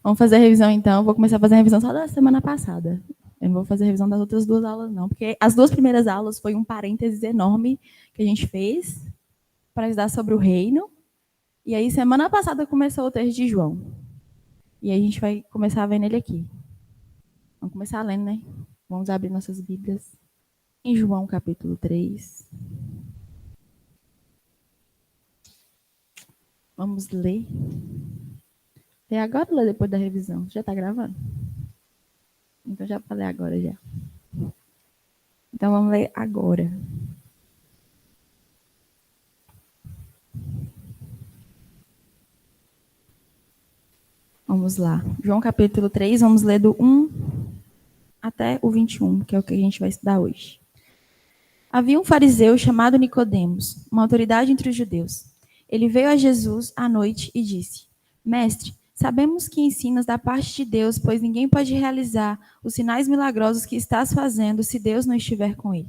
Vamos fazer a revisão, então. Vou começar a fazer a revisão só da semana passada. Eu não vou fazer a revisão das outras 2 aulas, não. Porque as 2 primeiras aulas foi um parênteses enorme que a gente fez para estudar sobre o reino. E aí, semana passada, começou o texto de João. E aí, a gente vai começar a ver nele aqui. Vamos começar lendo, né? Vamos abrir nossas Bíblias. Em João, capítulo 3. Vamos ler. Ler agora ou ler depois da revisão? Já está gravando? Então já falei agora já. Então vamos ler agora. Vamos lá. João capítulo 3, vamos ler do 1 até o 21, que é o que a gente vai estudar hoje. Havia um fariseu chamado Nicodemos, uma autoridade entre os judeus. Ele veio a Jesus à noite e disse: Mestre, sabemos que ensinas da parte de Deus, pois ninguém pode realizar os sinais milagrosos que estás fazendo se Deus não estiver com ele.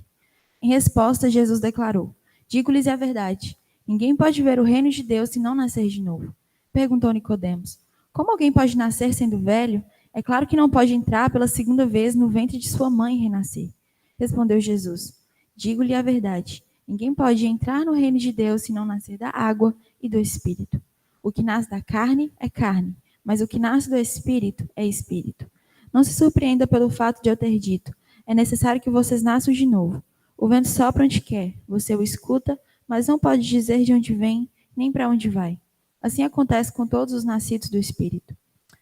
Em resposta, Jesus declarou: Digo-lhes a verdade. Ninguém pode ver o reino de Deus se não nascer de novo. Perguntou Nicodemos: Como alguém pode nascer sendo velho? É claro que não pode entrar pela segunda vez no ventre de sua mãe e renascer. Respondeu Jesus: Digo-lhe a verdade. Ninguém pode entrar no reino de Deus se não nascer da água e do Espírito. O que nasce da carne é carne, mas o que nasce do Espírito é Espírito. Não se surpreenda pelo fato de eu ter dito: É necessário que vocês nasçam de novo. O vento sopra onde quer, você o escuta, mas não pode dizer de onde vem, nem para onde vai. Assim acontece com todos os nascidos do Espírito.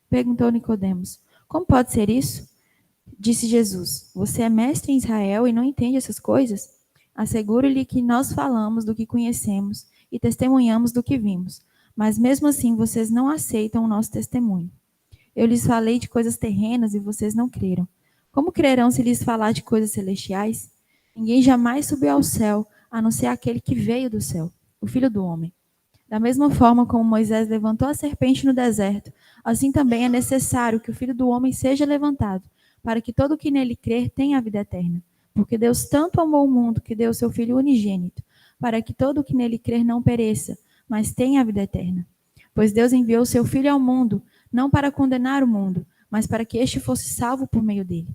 Perguntou Nicodemos: Como pode ser isso? Disse Jesus: Você é mestre em Israel e não entende essas coisas? Asseguro-lhe que nós falamos do que conhecemos e testemunhamos do que vimos, mas mesmo assim vocês não aceitam o nosso testemunho. Eu lhes falei de coisas terrenas e vocês não creram. Como crerão se lhes falar de coisas celestiais? Ninguém jamais subiu ao céu, a não ser aquele que veio do céu, o Filho do Homem. Da mesma forma como Moisés levantou a serpente no deserto, assim também é necessário que o Filho do Homem seja levantado, para que todo o que nele crer tenha a vida eterna. Porque Deus tanto amou o mundo que deu seu Filho unigênito, para que todo o que nele crer não pereça, mas tenha a vida eterna. Pois Deus enviou seu Filho ao mundo, não para condenar o mundo, mas para que este fosse salvo por meio dele.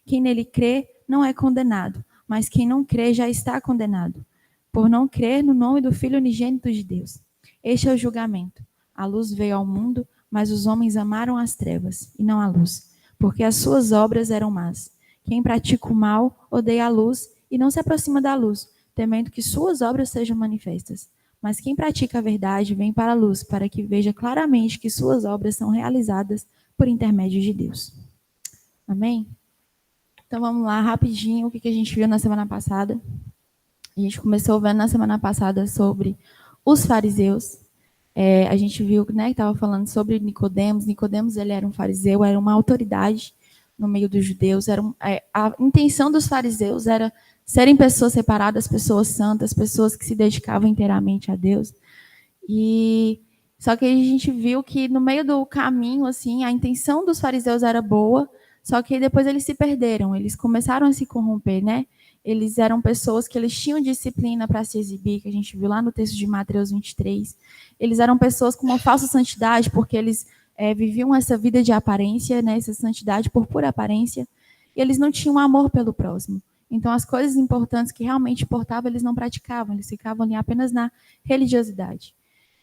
Quem nele crê não é condenado, mas quem não crê já está condenado, por não crer no nome do Filho unigênito de Deus. Este é o julgamento. A luz veio ao mundo, mas os homens amaram as trevas, e não a luz, porque as suas obras eram más. Quem pratica o mal odeia a luz e não se aproxima da luz, temendo que suas obras sejam manifestas. Mas quem pratica a verdade vem para a luz, para que veja claramente que suas obras são realizadas por intermédio de Deus. Amém? Então vamos lá, rapidinho, o que a gente viu na semana passada. A gente começou vendo na semana passada sobre os fariseus. A gente viu, né, que estava falando sobre Nicodemos. Nicodemos, ele era um fariseu, era uma autoridade no meio dos judeus. A intenção dos fariseus era serem pessoas separadas, pessoas santas, pessoas que se dedicavam inteiramente a Deus. Só que a gente viu que no meio do caminho, assim, a intenção dos fariseus era boa, só que depois eles se perderam, eles começaram a se corromper, né? Eles eram pessoas que eles tinham disciplina para se exibir, que a gente viu lá no texto de Mateus 23. Eles eram pessoas com uma falsa santidade, porque eles viviam essa vida de aparência, né, essa santidade por pura aparência, e eles não tinham amor pelo próximo. Então, as coisas importantes que realmente importavam, eles não praticavam, eles ficavam ali apenas na religiosidade.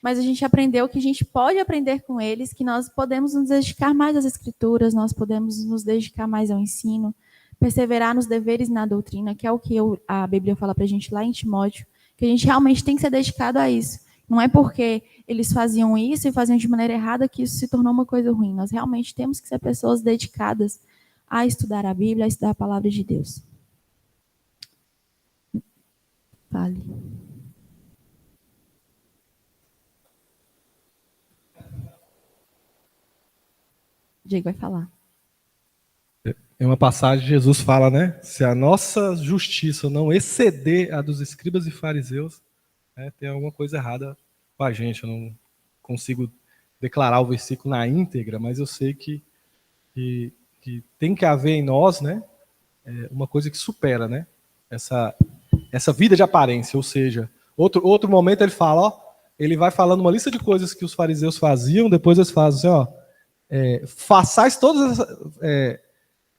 Mas a gente aprendeu que a gente pode aprender com eles, que nós podemos nos dedicar mais às escrituras, nós podemos nos dedicar mais ao ensino, perseverar nos deveres e na doutrina, que é o que a Bíblia fala para a gente lá em Timóteo, que a gente realmente tem que ser dedicado a isso. Não é porque eles faziam isso e faziam de maneira errada que isso se tornou uma coisa ruim. Nós realmente temos que ser pessoas dedicadas a estudar a Bíblia, a estudar a palavra de Deus. Fale. Diego vai falar. É uma passagem que Jesus fala, né? Se a nossa justiça não exceder a dos escribas e fariseus, né, tem alguma coisa errada com a gente. Eu não consigo declarar o versículo na íntegra, mas eu sei que tem que haver em nós, né, uma coisa que supera, né, essa vida de aparência. Ou seja, outro momento ele fala, ele vai falando uma lista de coisas que os fariseus faziam, depois eles fazem assim, façais todas essas...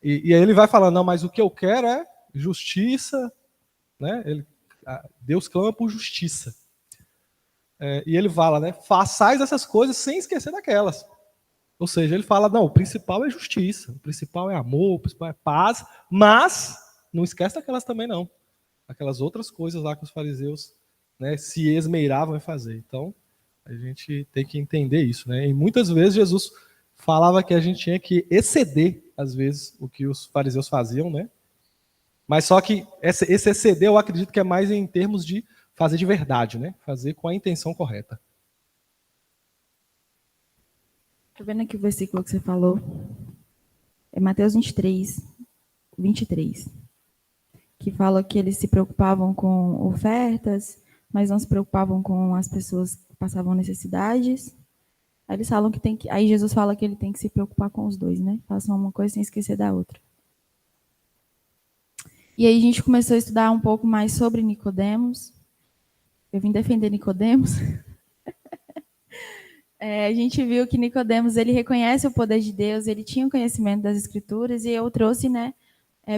E aí ele vai falando, não, mas o que eu quero é justiça, né? Deus clama por justiça. E ele fala, né? Façais essas coisas sem esquecer daquelas. Ou seja, ele fala, não, o principal é justiça, o principal é amor, o principal é paz, mas não esquece daquelas também não. Aquelas outras coisas lá que os fariseus, né, se esmeiravam em fazer. Então, a gente tem que entender isso, né? E muitas vezes Jesus falava que a gente tinha que exceder, às vezes, o que os fariseus faziam, né? Mas só que esse exceder, eu acredito que é mais em termos de fazer de verdade, né? Fazer com a intenção correta. Estou vendo aqui o versículo que você falou. É Mateus 23, que fala que eles se preocupavam com ofertas, mas não se preocupavam com as pessoas que passavam necessidades. Aí eles falam que aí Jesus fala que ele tem que se preocupar com os dois, né? Façam uma coisa sem esquecer da outra. E aí a gente começou a estudar um pouco mais sobre Nicodemos. Eu vim defender Nicodemos. A gente viu que Nicodemos, ele reconhece o poder de Deus, ele tinha o conhecimento das Escrituras, e eu trouxe, né,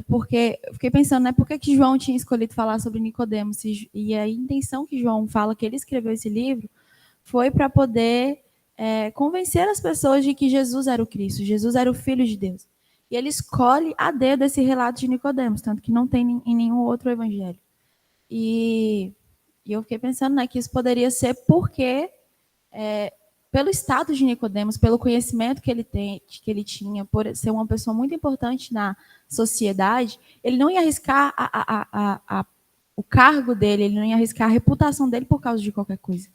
porque eu fiquei pensando, né, por que João tinha escolhido falar sobre Nicodemos? E a intenção que João fala que ele escreveu esse livro foi para poder convencer as pessoas de que Jesus era o Cristo, Jesus era o Filho de Deus. E ele escolhe a dedo esse relato de Nicodemos, tanto que não tem em nenhum outro evangelho. E eu fiquei pensando, né, que isso poderia ser porque pelo status de Nicodemos, pelo conhecimento que ele tinha, por ser uma pessoa muito importante na sociedade, ele não ia arriscar o cargo dele, ele não ia arriscar a reputação dele por causa de qualquer coisa.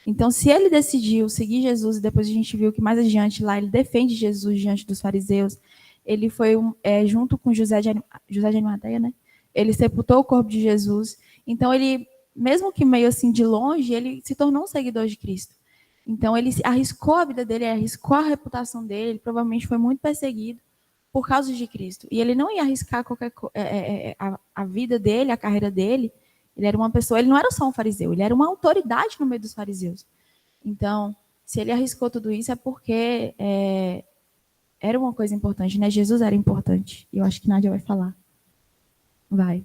Então, se ele decidiu seguir Jesus, e depois a gente viu que mais adiante lá ele defende Jesus diante dos fariseus, ele foi junto com José de Arimateia, né? Ele sepultou o corpo de Jesus. Então, ele, mesmo que meio assim de longe, ele se tornou um seguidor de Cristo. Então, ele arriscou a vida dele, arriscou a reputação dele, ele provavelmente foi muito perseguido por causa de Cristo. E ele não ia arriscar a vida dele, a carreira dele. Ele era uma pessoa, ele não era só um fariseu, ele era uma autoridade no meio dos fariseus. Então, se ele arriscou tudo isso, é porque era uma coisa importante, né? Jesus era importante. E eu acho que Nádia vai falar. Vai.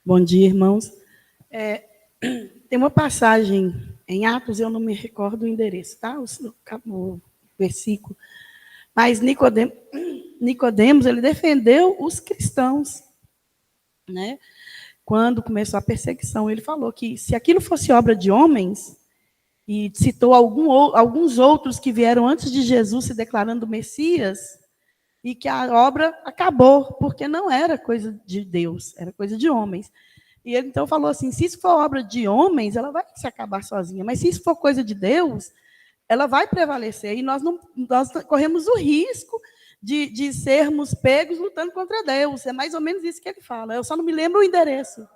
Bom dia, irmãos. Tem uma passagem em Atos, eu não me recordo o endereço, tá? O versículo. Mas Nicodemos, ele defendeu os cristãos, né? Quando começou a perseguição, ele falou que se aquilo fosse obra de homens, e citou alguns outros que vieram antes de Jesus se declarando Messias, e que a obra acabou, porque não era coisa de Deus, era coisa de homens. E ele então falou assim, se isso for obra de homens, ela vai se acabar sozinha, mas se isso for coisa de Deus, ela vai prevalecer. E nós corremos o risco de sermos pegos lutando contra Deus. É mais ou menos isso que ele fala. Eu só não me lembro o endereço.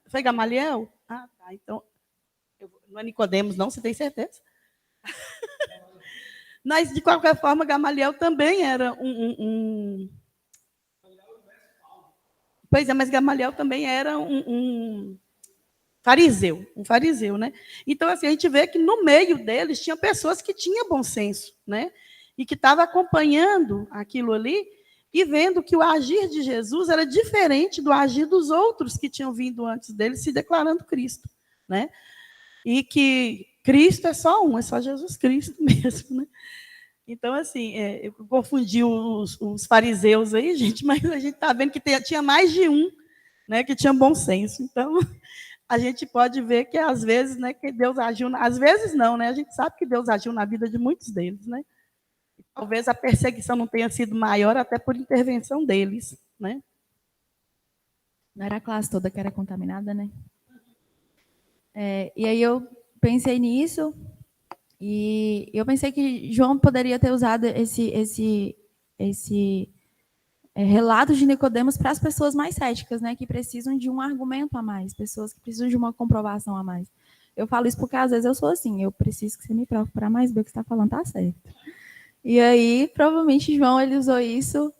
Foi Gamaliel? Ah, tá. Então, não é Nicodemos, não, você tem certeza? Mas, de qualquer forma, Gamaliel também era Pois é, mas Gamaliel também era um fariseu, né? Então, assim, a gente vê que no meio deles tinha pessoas que tinham bom senso, né? E que estavam acompanhando aquilo ali e vendo que o agir de Jesus era diferente do agir dos outros que tinham vindo antes dele se declarando Cristo, né? E que Cristo é só um, é só Jesus Cristo mesmo, né? Então, assim, eu confundi os fariseus aí, gente, mas a gente está vendo que tinha mais de um, né, que tinha bom senso. Então, a gente pode ver que, às vezes, né, que Deus agiu... Às vezes, não, né? A gente sabe que Deus agiu na vida de muitos deles, né? E talvez a perseguição não tenha sido maior até por intervenção deles, né? Não era a classe toda que era contaminada, né? E aí eu pensei nisso... E eu pensei que João poderia ter usado esse relato de Nicodemos para as pessoas mais céticas, né, que precisam de um argumento a mais, pessoas que precisam de uma comprovação a mais. Eu falo isso porque às vezes eu sou assim, eu preciso que você me prove para mais ver o que você está falando, tá certo. E aí, provavelmente, João ele usou isso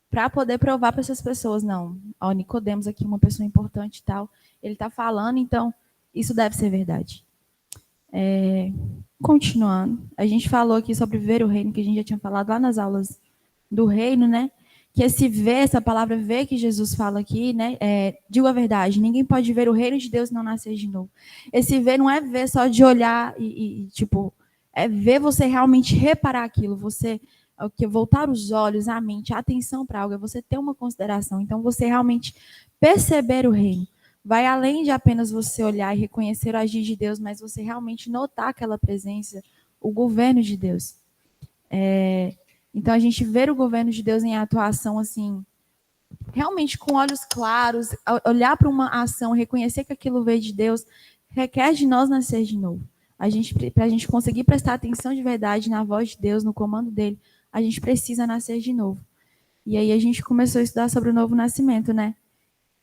para poder provar para essas pessoas, não, ó, Nicodemos aqui, uma pessoa importante e tal, ele está falando, então isso deve ser verdade. Continuando, a gente falou aqui sobre ver o reino, que a gente já tinha falado lá nas aulas do reino, né? Que esse ver, essa palavra ver que Jesus fala aqui, né? Digo a verdade, ninguém pode ver o reino de Deus e não nascer de novo. Esse ver não é ver só de olhar tipo, é ver você realmente reparar aquilo, você voltar os olhos, a mente, a atenção para algo, é você ter uma consideração. Então, você realmente perceber o reino. Vai além de apenas você olhar e reconhecer o agir de Deus, mas você realmente notar aquela presença, o governo de Deus. Então, a gente ver o governo de Deus em atuação, assim, realmente com olhos claros, olhar para uma ação, reconhecer que aquilo veio de Deus, requer de nós nascer de novo. Para a gente conseguir prestar atenção de verdade na voz de Deus, no comando dele, a gente precisa nascer de novo. E aí a gente começou a estudar sobre o novo nascimento, né?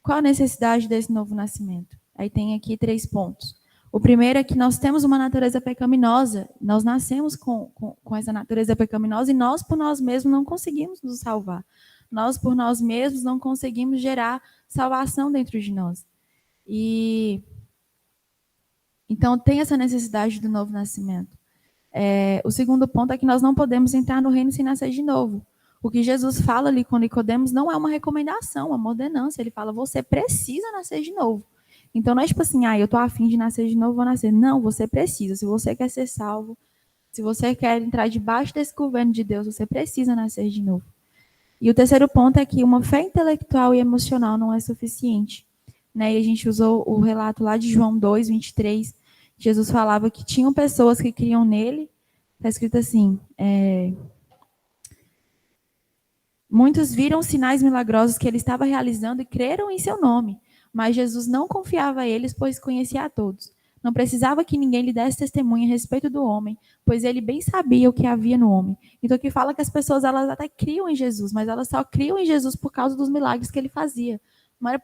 Qual a necessidade desse novo nascimento? Aí tem aqui 3 pontos. O primeiro é que nós temos uma natureza pecaminosa, nós nascemos com essa natureza pecaminosa e nós, por nós mesmos, não conseguimos nos salvar. Nós, por nós mesmos, não conseguimos gerar salvação dentro de nós. Então, tem essa necessidade do novo nascimento. O segundo ponto é que nós não podemos entrar no reino sem nascer de novo. O que Jesus fala ali com Nicodemos não é uma recomendação, é uma ordenança. Ele fala, você precisa nascer de novo. Então, não é tipo assim, eu estou afim de nascer de novo, vou nascer. Não, você precisa. Se você quer ser salvo, se você quer entrar debaixo desse governo de Deus, você precisa nascer de novo. E o terceiro ponto é que uma fé intelectual e emocional não é suficiente. Né? E a gente usou o relato lá de João 2, 23. Jesus falava que tinham pessoas que criam nele. Está escrito assim, muitos viram os sinais milagrosos que ele estava realizando e creram em seu nome. Mas Jesus não confiava a eles, pois conhecia a todos. Não precisava que ninguém lhe desse testemunho a respeito do homem, pois ele bem sabia o que havia no homem. Então, aqui fala que as pessoas elas até criam em Jesus, mas elas só criam em Jesus por causa dos milagres que ele fazia. Não era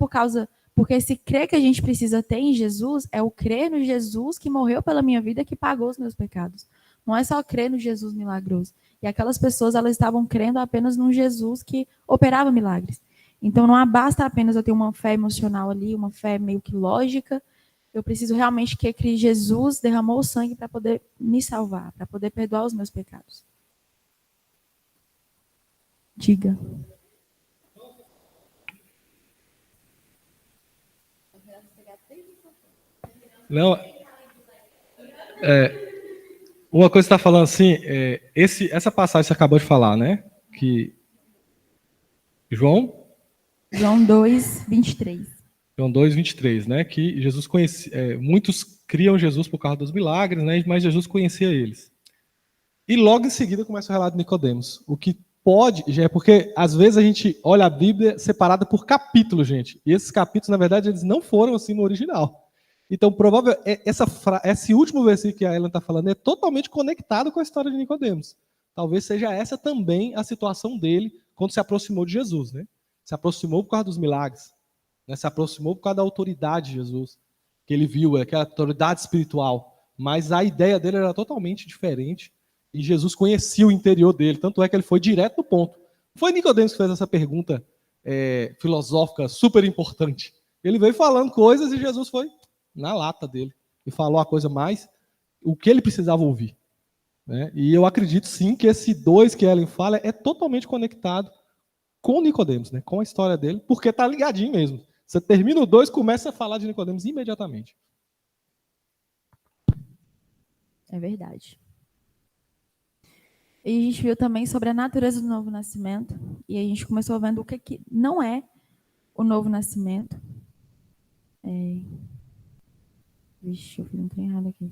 porque esse crer que a gente precisa ter em Jesus é o crer no Jesus que morreu pela minha vida, que pagou os meus pecados. Não é só crer no Jesus milagroso. E aquelas pessoas elas estavam crendo apenas num Jesus que operava milagres. Então, não basta apenas eu ter uma fé emocional ali, uma fé meio que lógica. Eu preciso realmente que Jesus derramou o sangue para poder me salvar, para poder perdoar os meus pecados. Diga. Não, uma coisa que você está falando assim, essa passagem que você acabou de falar, né? Que João 2, 23. João 2, 23, né? Que Jesus conhecia, muitos criam Jesus por causa dos milagres, né? Mas Jesus conhecia eles. E logo em seguida começa o relato de Nicodemos. O que pode, porque às vezes a gente olha a Bíblia separada por capítulos, gente. E esses capítulos, na verdade, eles não foram assim no original. Então, provavelmente, esse último versículo que a Ellen está falando é totalmente conectado com a história de Nicodemos. Talvez seja essa também a situação dele quando se aproximou de Jesus, né? Se aproximou por causa dos milagres, né? Se aproximou por causa da autoridade de Jesus, que ele viu, aquela autoridade espiritual. Mas a ideia dele era totalmente diferente e Jesus conhecia o interior dele, tanto é que ele foi direto no ponto. Foi Nicodemos que fez essa pergunta filosófica super importante. Ele veio falando coisas e Jesus foi na lata dele e falou a coisa mais, o que ele precisava ouvir. Né? E eu acredito sim que esse 2 que Ellen fala é totalmente conectado com Nicodemos, né? Com a história dele, porque está ligadinho mesmo. Você termina o 2 começa a falar de Nicodemos imediatamente. É verdade. E a gente viu também sobre a natureza do novo nascimento, e a gente começou vendo o que não é o novo nascimento. Vixe, eu fiz um trem errado aqui.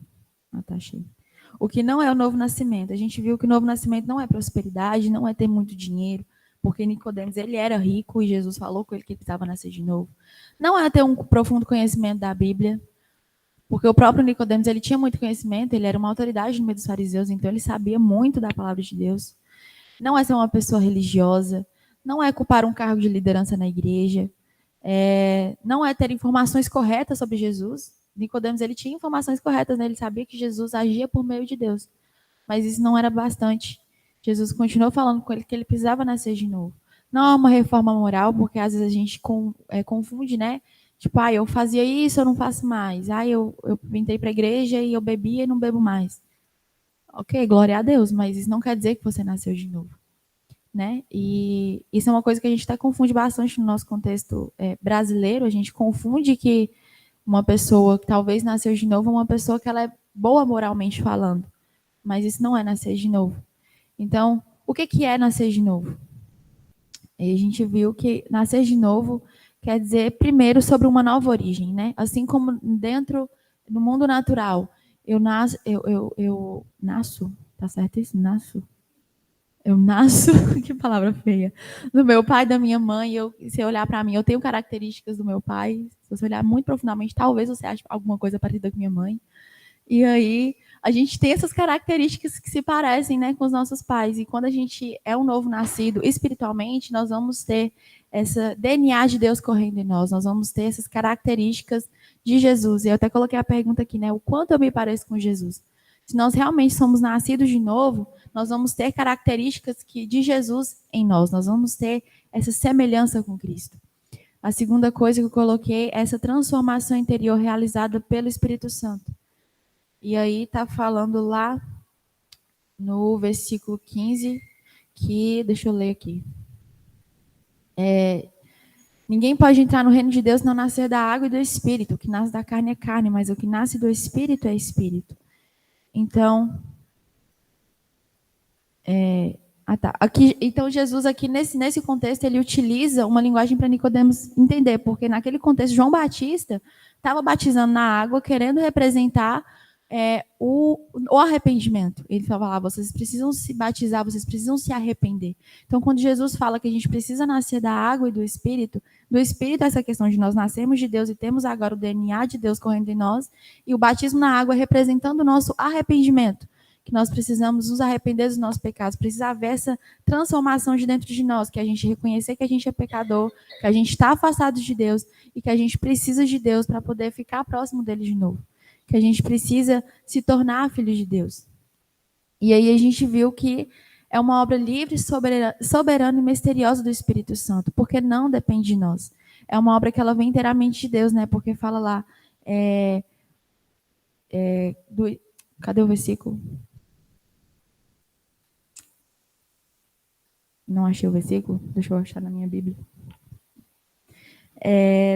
Tá, achei. O que não é o novo nascimento? A gente viu que o novo nascimento não é prosperidade, não é ter muito dinheiro, porque Nicodemos, ele era rico e Jesus falou com ele que ele precisava nascer de novo. Não é ter um profundo conhecimento da Bíblia, porque o próprio Nicodemos, ele tinha muito conhecimento, ele era uma autoridade no meio dos fariseus, então ele sabia muito da palavra de Deus. Não é ser uma pessoa religiosa, não é ocupar um cargo de liderança na igreja, não é ter informações corretas sobre Jesus. Nicodemos, ele tinha informações corretas, né? Ele sabia que Jesus agia por meio de Deus, mas isso não era bastante. Jesus continuou falando com ele que ele precisava nascer de novo. Não é uma reforma moral, porque às vezes a gente confunde, né? Tipo, eu fazia isso, eu não faço mais. Eu entrei para a igreja e eu bebia e não bebo mais. Ok, glória a Deus, mas isso não quer dizer que você nasceu de novo, né? E isso é uma coisa que a gente até confunde bastante no nosso contexto brasileiro. A gente confunde que uma pessoa que talvez nasceu de novo é uma pessoa que ela é boa moralmente falando, mas isso não é nascer de novo. Então, o que é nascer de novo? E a gente viu que nascer de novo quer dizer, primeiro, sobre uma nova origem, né? Assim como dentro, no mundo natural, eu nasço, tá certo isso? Eu nasço, que palavra feia, do meu pai, da minha mãe. Se olhar para mim, eu tenho características do meu pai. Se você olhar muito profundamente, talvez você ache alguma coisa parecida com minha mãe. E aí, a gente tem essas características que se parecem, né, com os nossos pais. E quando a gente é um novo nascido espiritualmente, nós vamos ter essa DNA de Deus correndo em nós. Nós vamos ter essas características de Jesus. E eu até coloquei a pergunta aqui, né, o quanto eu me pareço com Jesus. Se nós realmente somos nascidos de novo, nós vamos ter características de Jesus em nós. Nós vamos ter essa semelhança com Cristo. A segunda coisa que eu coloquei é essa transformação interior realizada pelo Espírito Santo. E aí está falando lá no versículo 15, que, deixa eu ler aqui. Ninguém pode entrar no reino de Deus não nascer da água e do Espírito. O que nasce da carne é carne, mas o que nasce do Espírito é Espírito. Então, então Jesus aqui nesse contexto ele utiliza uma linguagem para Nicodemos entender, porque naquele contexto João Batista estava batizando na água, querendo representar o arrependimento. Ele falava, vocês precisam se batizar, vocês precisam se arrepender. Então, quando Jesus fala que a gente precisa nascer da água e do Espírito é essa questão de nós nascermos de Deus e temos agora o DNA de Deus correndo em nós, e o batismo na água representando o nosso arrependimento, que nós precisamos nos arrepender dos nossos pecados, precisa haver essa transformação de dentro de nós, que a gente reconhecer que a gente é pecador, que a gente está afastado de Deus e que a gente precisa de Deus para poder ficar próximo dele de novo, que a gente precisa se tornar filho de Deus. E aí a gente viu que é uma obra livre, soberana e misteriosa do Espírito Santo, porque não depende de nós. É uma obra que ela vem inteiramente de Deus, né? Porque fala lá, cadê o versículo? Não achei o versículo? Deixa eu achar na minha Bíblia.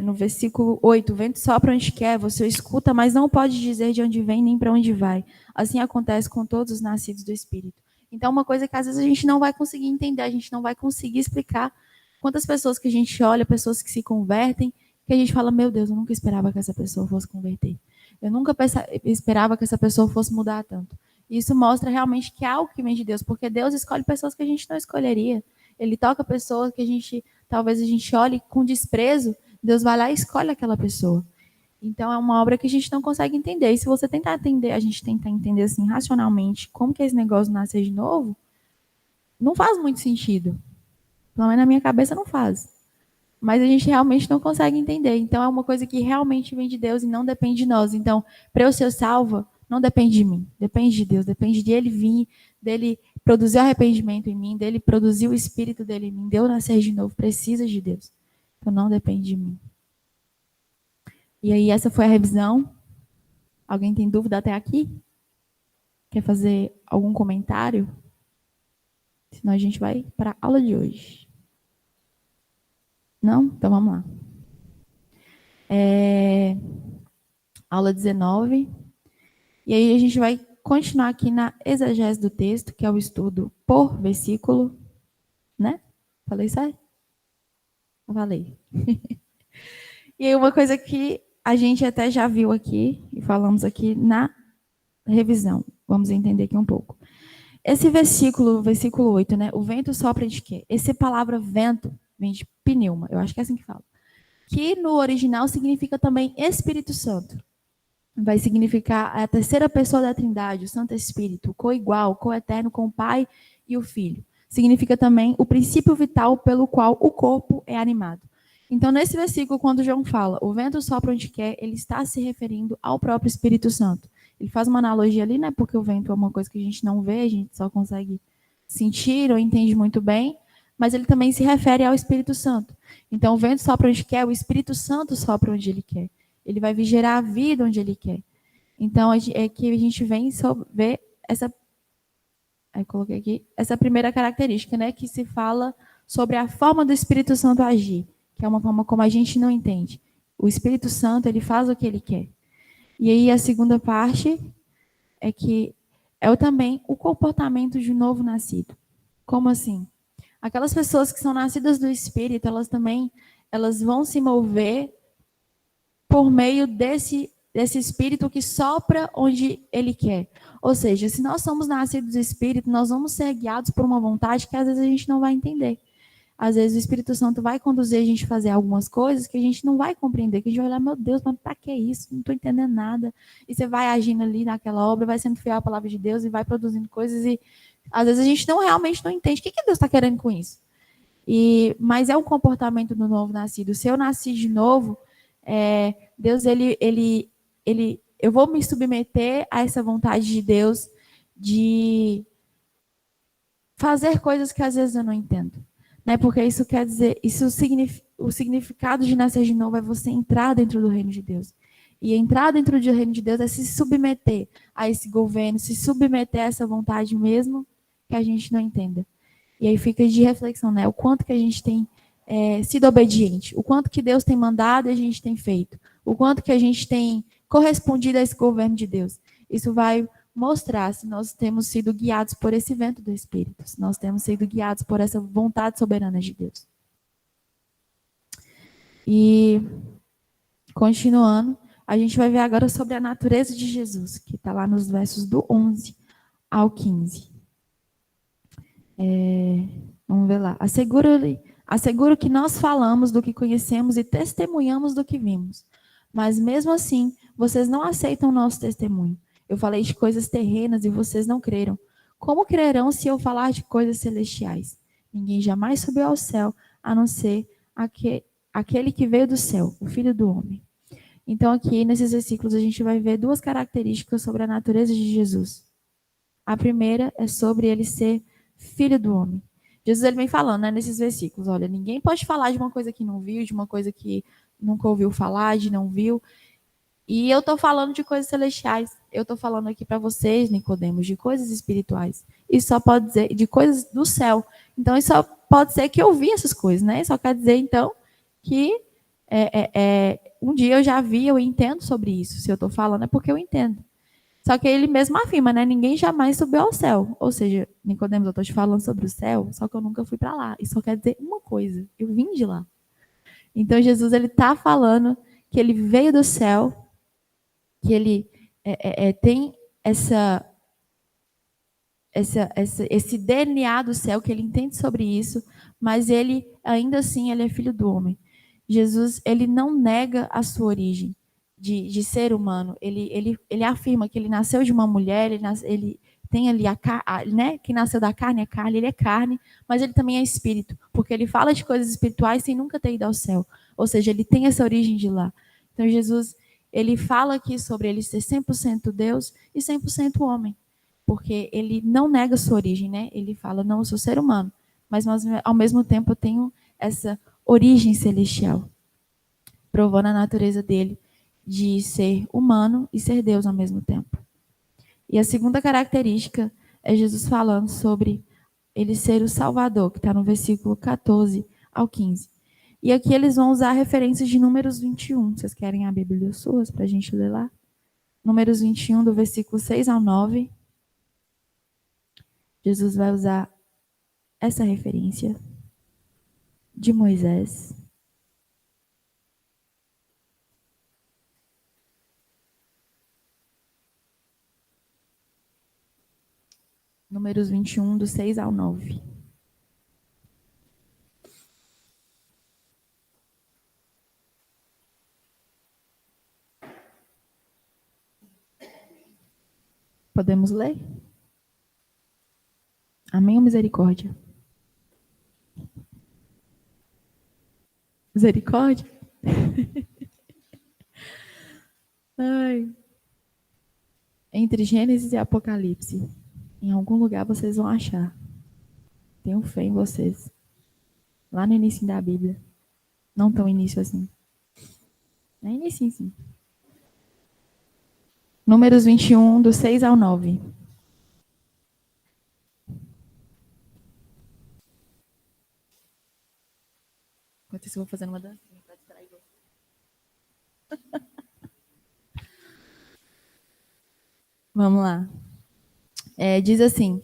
No versículo 8, o vento sopra onde quer, você escuta, mas não pode dizer de onde vem nem para onde vai. Assim acontece com todos os nascidos do Espírito. Então, uma coisa que às vezes a gente não vai conseguir entender, a gente não vai conseguir explicar. Quantas pessoas que a gente olha, pessoas que se convertem, que a gente fala, meu Deus, eu nunca esperava que essa pessoa fosse converter. Eu nunca esperava que essa pessoa fosse mudar tanto. Isso mostra realmente que é algo que vem de Deus, porque Deus escolhe pessoas que a gente não escolheria. Ele toca pessoas que talvez a gente olhe com desprezo, Deus vai lá e escolhe aquela pessoa. Então, é uma obra que a gente não consegue entender. E se você tentar entender, a gente tentar entender assim, racionalmente, como que esse negócio nascer de novo, não faz muito sentido. Pelo menos na minha cabeça não faz. Mas a gente realmente não consegue entender. Então, é uma coisa que realmente vem de Deus e não depende de nós. Então, para eu ser salva, não depende de mim. Depende de Deus. Depende de Ele vir, dele produzir arrependimento em mim, dele produzir o Espírito dele em mim, de eu nascer de novo. Precisa de Deus. Então, não depende de mim. E aí, essa foi a revisão. Alguém tem dúvida até aqui? Quer fazer algum comentário? Senão a gente vai para a aula de hoje. Não? Então vamos lá. Aula 19. E aí a gente vai continuar aqui na exegese do texto, que é o estudo por versículo. Né? Falei certo? Falei. E aí uma coisa que a gente até já viu aqui, e falamos aqui na revisão. Vamos entender aqui um pouco. Esse versículo 8, né? O vento sopra de quê? Essa palavra vento vem de pneuma, eu acho que é assim que fala. Que no original significa também Espírito Santo. Vai significar a terceira pessoa da Trindade, o Santo Espírito, co-igual, co-eterno com o Pai e o Filho. Significa também o princípio vital pelo qual o corpo é animado. Então, nesse versículo, quando João fala, o vento sopra onde quer, ele está se referindo ao próprio Espírito Santo. Ele faz uma analogia ali, né? Porque o vento é uma coisa que a gente não vê, a gente só consegue sentir ou entende muito bem, mas ele também se refere ao Espírito Santo. Então, o vento sopra onde quer, o Espírito Santo sopra onde ele quer. Ele vai vir gerar a vida onde ele quer. Então, é que a gente vem ver essa... Aí coloquei aqui, essa primeira característica, né, que se fala sobre a forma do Espírito Santo agir, que é uma forma como a gente não entende. O Espírito Santo, ele faz o que ele quer. E aí a segunda parte é que também o comportamento de um novo nascido. Como assim? Aquelas pessoas que são nascidas do Espírito, elas vão se mover por meio desse Espírito que sopra onde ele quer. Ou seja, se nós somos nascidos do Espírito, nós vamos ser guiados por uma vontade que às vezes a gente não vai entender. Às vezes o Espírito Santo vai conduzir a gente a fazer algumas coisas que a gente não vai compreender, que a gente vai olhar, meu Deus, mas para que isso? Não estou entendendo nada. E você vai agindo ali naquela obra, vai sendo fiel à palavra de Deus e vai produzindo coisas e às vezes a gente realmente não entende. O que Deus está querendo com isso? Mas é um comportamento do novo nascido. Se eu nasci de novo, Deus, eu vou me submeter a essa vontade de Deus de fazer coisas que às vezes eu não entendo. Né? Porque isso quer dizer, o significado de nascer de novo é você entrar dentro do reino de Deus. E entrar dentro do reino de Deus é se submeter a esse governo, se submeter a essa vontade mesmo que a gente não entenda. E aí fica de reflexão, né? O quanto que a gente tem sido obediente, o quanto que Deus tem mandado e a gente tem feito, o quanto que a gente tem correspondido a esse governo de Deus. Isso vai mostrar se nós temos sido guiados por esse vento do Espírito, se nós temos sido guiados por essa vontade soberana de Deus. E, continuando, a gente vai ver agora sobre a natureza de Jesus, que está lá nos versos do 11 ao 15. Vamos ver lá. Asseguro que nós falamos do que conhecemos e testemunhamos do que vimos. Mas mesmo assim, vocês não aceitam o nosso testemunho. Eu falei de coisas terrenas e vocês não creram. Como crerão se eu falar de coisas celestiais? Ninguém jamais subiu ao céu, a não ser aquele que veio do céu, o Filho do Homem. Então, aqui, nesses versículos, a gente vai ver duas características sobre a natureza de Jesus. A primeira é sobre ele ser Filho do Homem. Jesus ele vem falando, né, nesses versículos, olha, ninguém pode falar de uma coisa que não viu, de uma coisa que nunca ouviu falar, de não viu. E eu estou falando de coisas celestiais. Eu estou falando aqui para vocês, Nicodemos, de coisas espirituais. Isso só pode dizer de coisas do céu. Então, isso só pode ser que eu vi essas coisas, né? Só quer dizer, então, que um dia eu já vi, eu entendo sobre isso. Se eu estou falando é porque eu entendo. Só que ele mesmo afirma, né? Ninguém jamais subiu ao céu. Ou seja, Nicodemos, eu estou te falando sobre o céu, só que eu nunca fui para lá. Isso só quer dizer uma coisa: eu vim de lá. Então, Jesus ele está falando que ele veio do céu, que ele tem esse DNA do céu, que ele entende sobre isso, mas ele, ainda assim, ele é filho do homem. Jesus, ele não nega a sua origem de ser humano. Ele afirma que ele nasceu de uma mulher, ele tem ali né, que nasceu da carne é carne, ele é carne, mas ele também é espírito, porque ele fala de coisas espirituais sem nunca ter ido ao céu. Ou seja, ele tem essa origem de lá. Então, Jesus, ele fala aqui sobre ele ser 100% Deus e 100% homem, porque ele não nega sua origem, né? Ele fala, não, eu sou ser humano, mas ao mesmo tempo eu tenho essa origem celestial, provando a natureza dele de ser humano e ser Deus ao mesmo tempo. E a segunda característica é Jesus falando sobre ele ser o Salvador, que está no versículo 14 ao 15. E aqui eles vão usar referências de Números 21. Vocês querem a Bíblia suas para a gente ler lá? Números 21, do versículo 6 ao 9. Jesus vai usar essa referência de Moisés. Números 21, do 6 ao 9. Podemos ler? Amém ou misericórdia? Misericórdia? Ai. Entre Gênesis e Apocalipse, em algum lugar vocês vão achar Tenho fé em vocês. Lá no início da Bíblia. Não tão início assim. É início, sim. Números 21, do 6 ao 9. Enquanto isso, eu vou fazendo uma dancinha para distrair você. Vamos lá. Diz assim: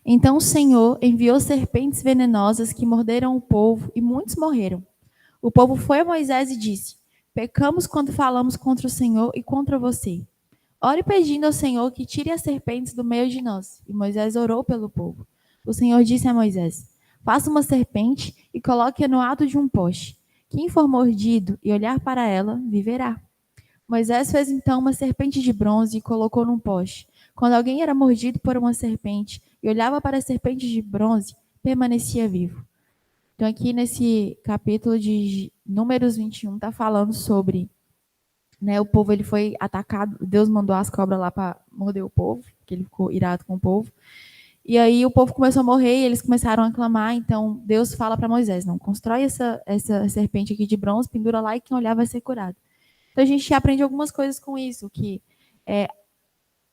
Então o Senhor enviou serpentes venenosas que morderam o povo e muitos morreram. O povo foi a Moisés e disse: Pecamos quando falamos contra o Senhor e contra você. Ore pedindo ao Senhor que tire as serpentes do meio de nós. E Moisés orou pelo povo. O Senhor disse a Moisés: Faça uma serpente e coloque-a no alto de um poste. Quem for mordido e olhar para ela, viverá. Moisés fez então uma serpente de bronze e colocou num poste. Quando alguém era mordido por uma serpente e olhava para a serpente de bronze, permanecia vivo. Então, aqui nesse capítulo de Números 21, está falando sobre, né, o povo ele foi atacado, Deus mandou as cobras lá para morder o povo, porque ele ficou irado com o povo. E aí o povo começou a morrer e eles começaram a clamar. Então, Deus fala para Moisés: não, constrói essa serpente aqui de bronze, pendura lá e quem olhar vai ser curado. Então, a gente aprende algumas coisas com isso, que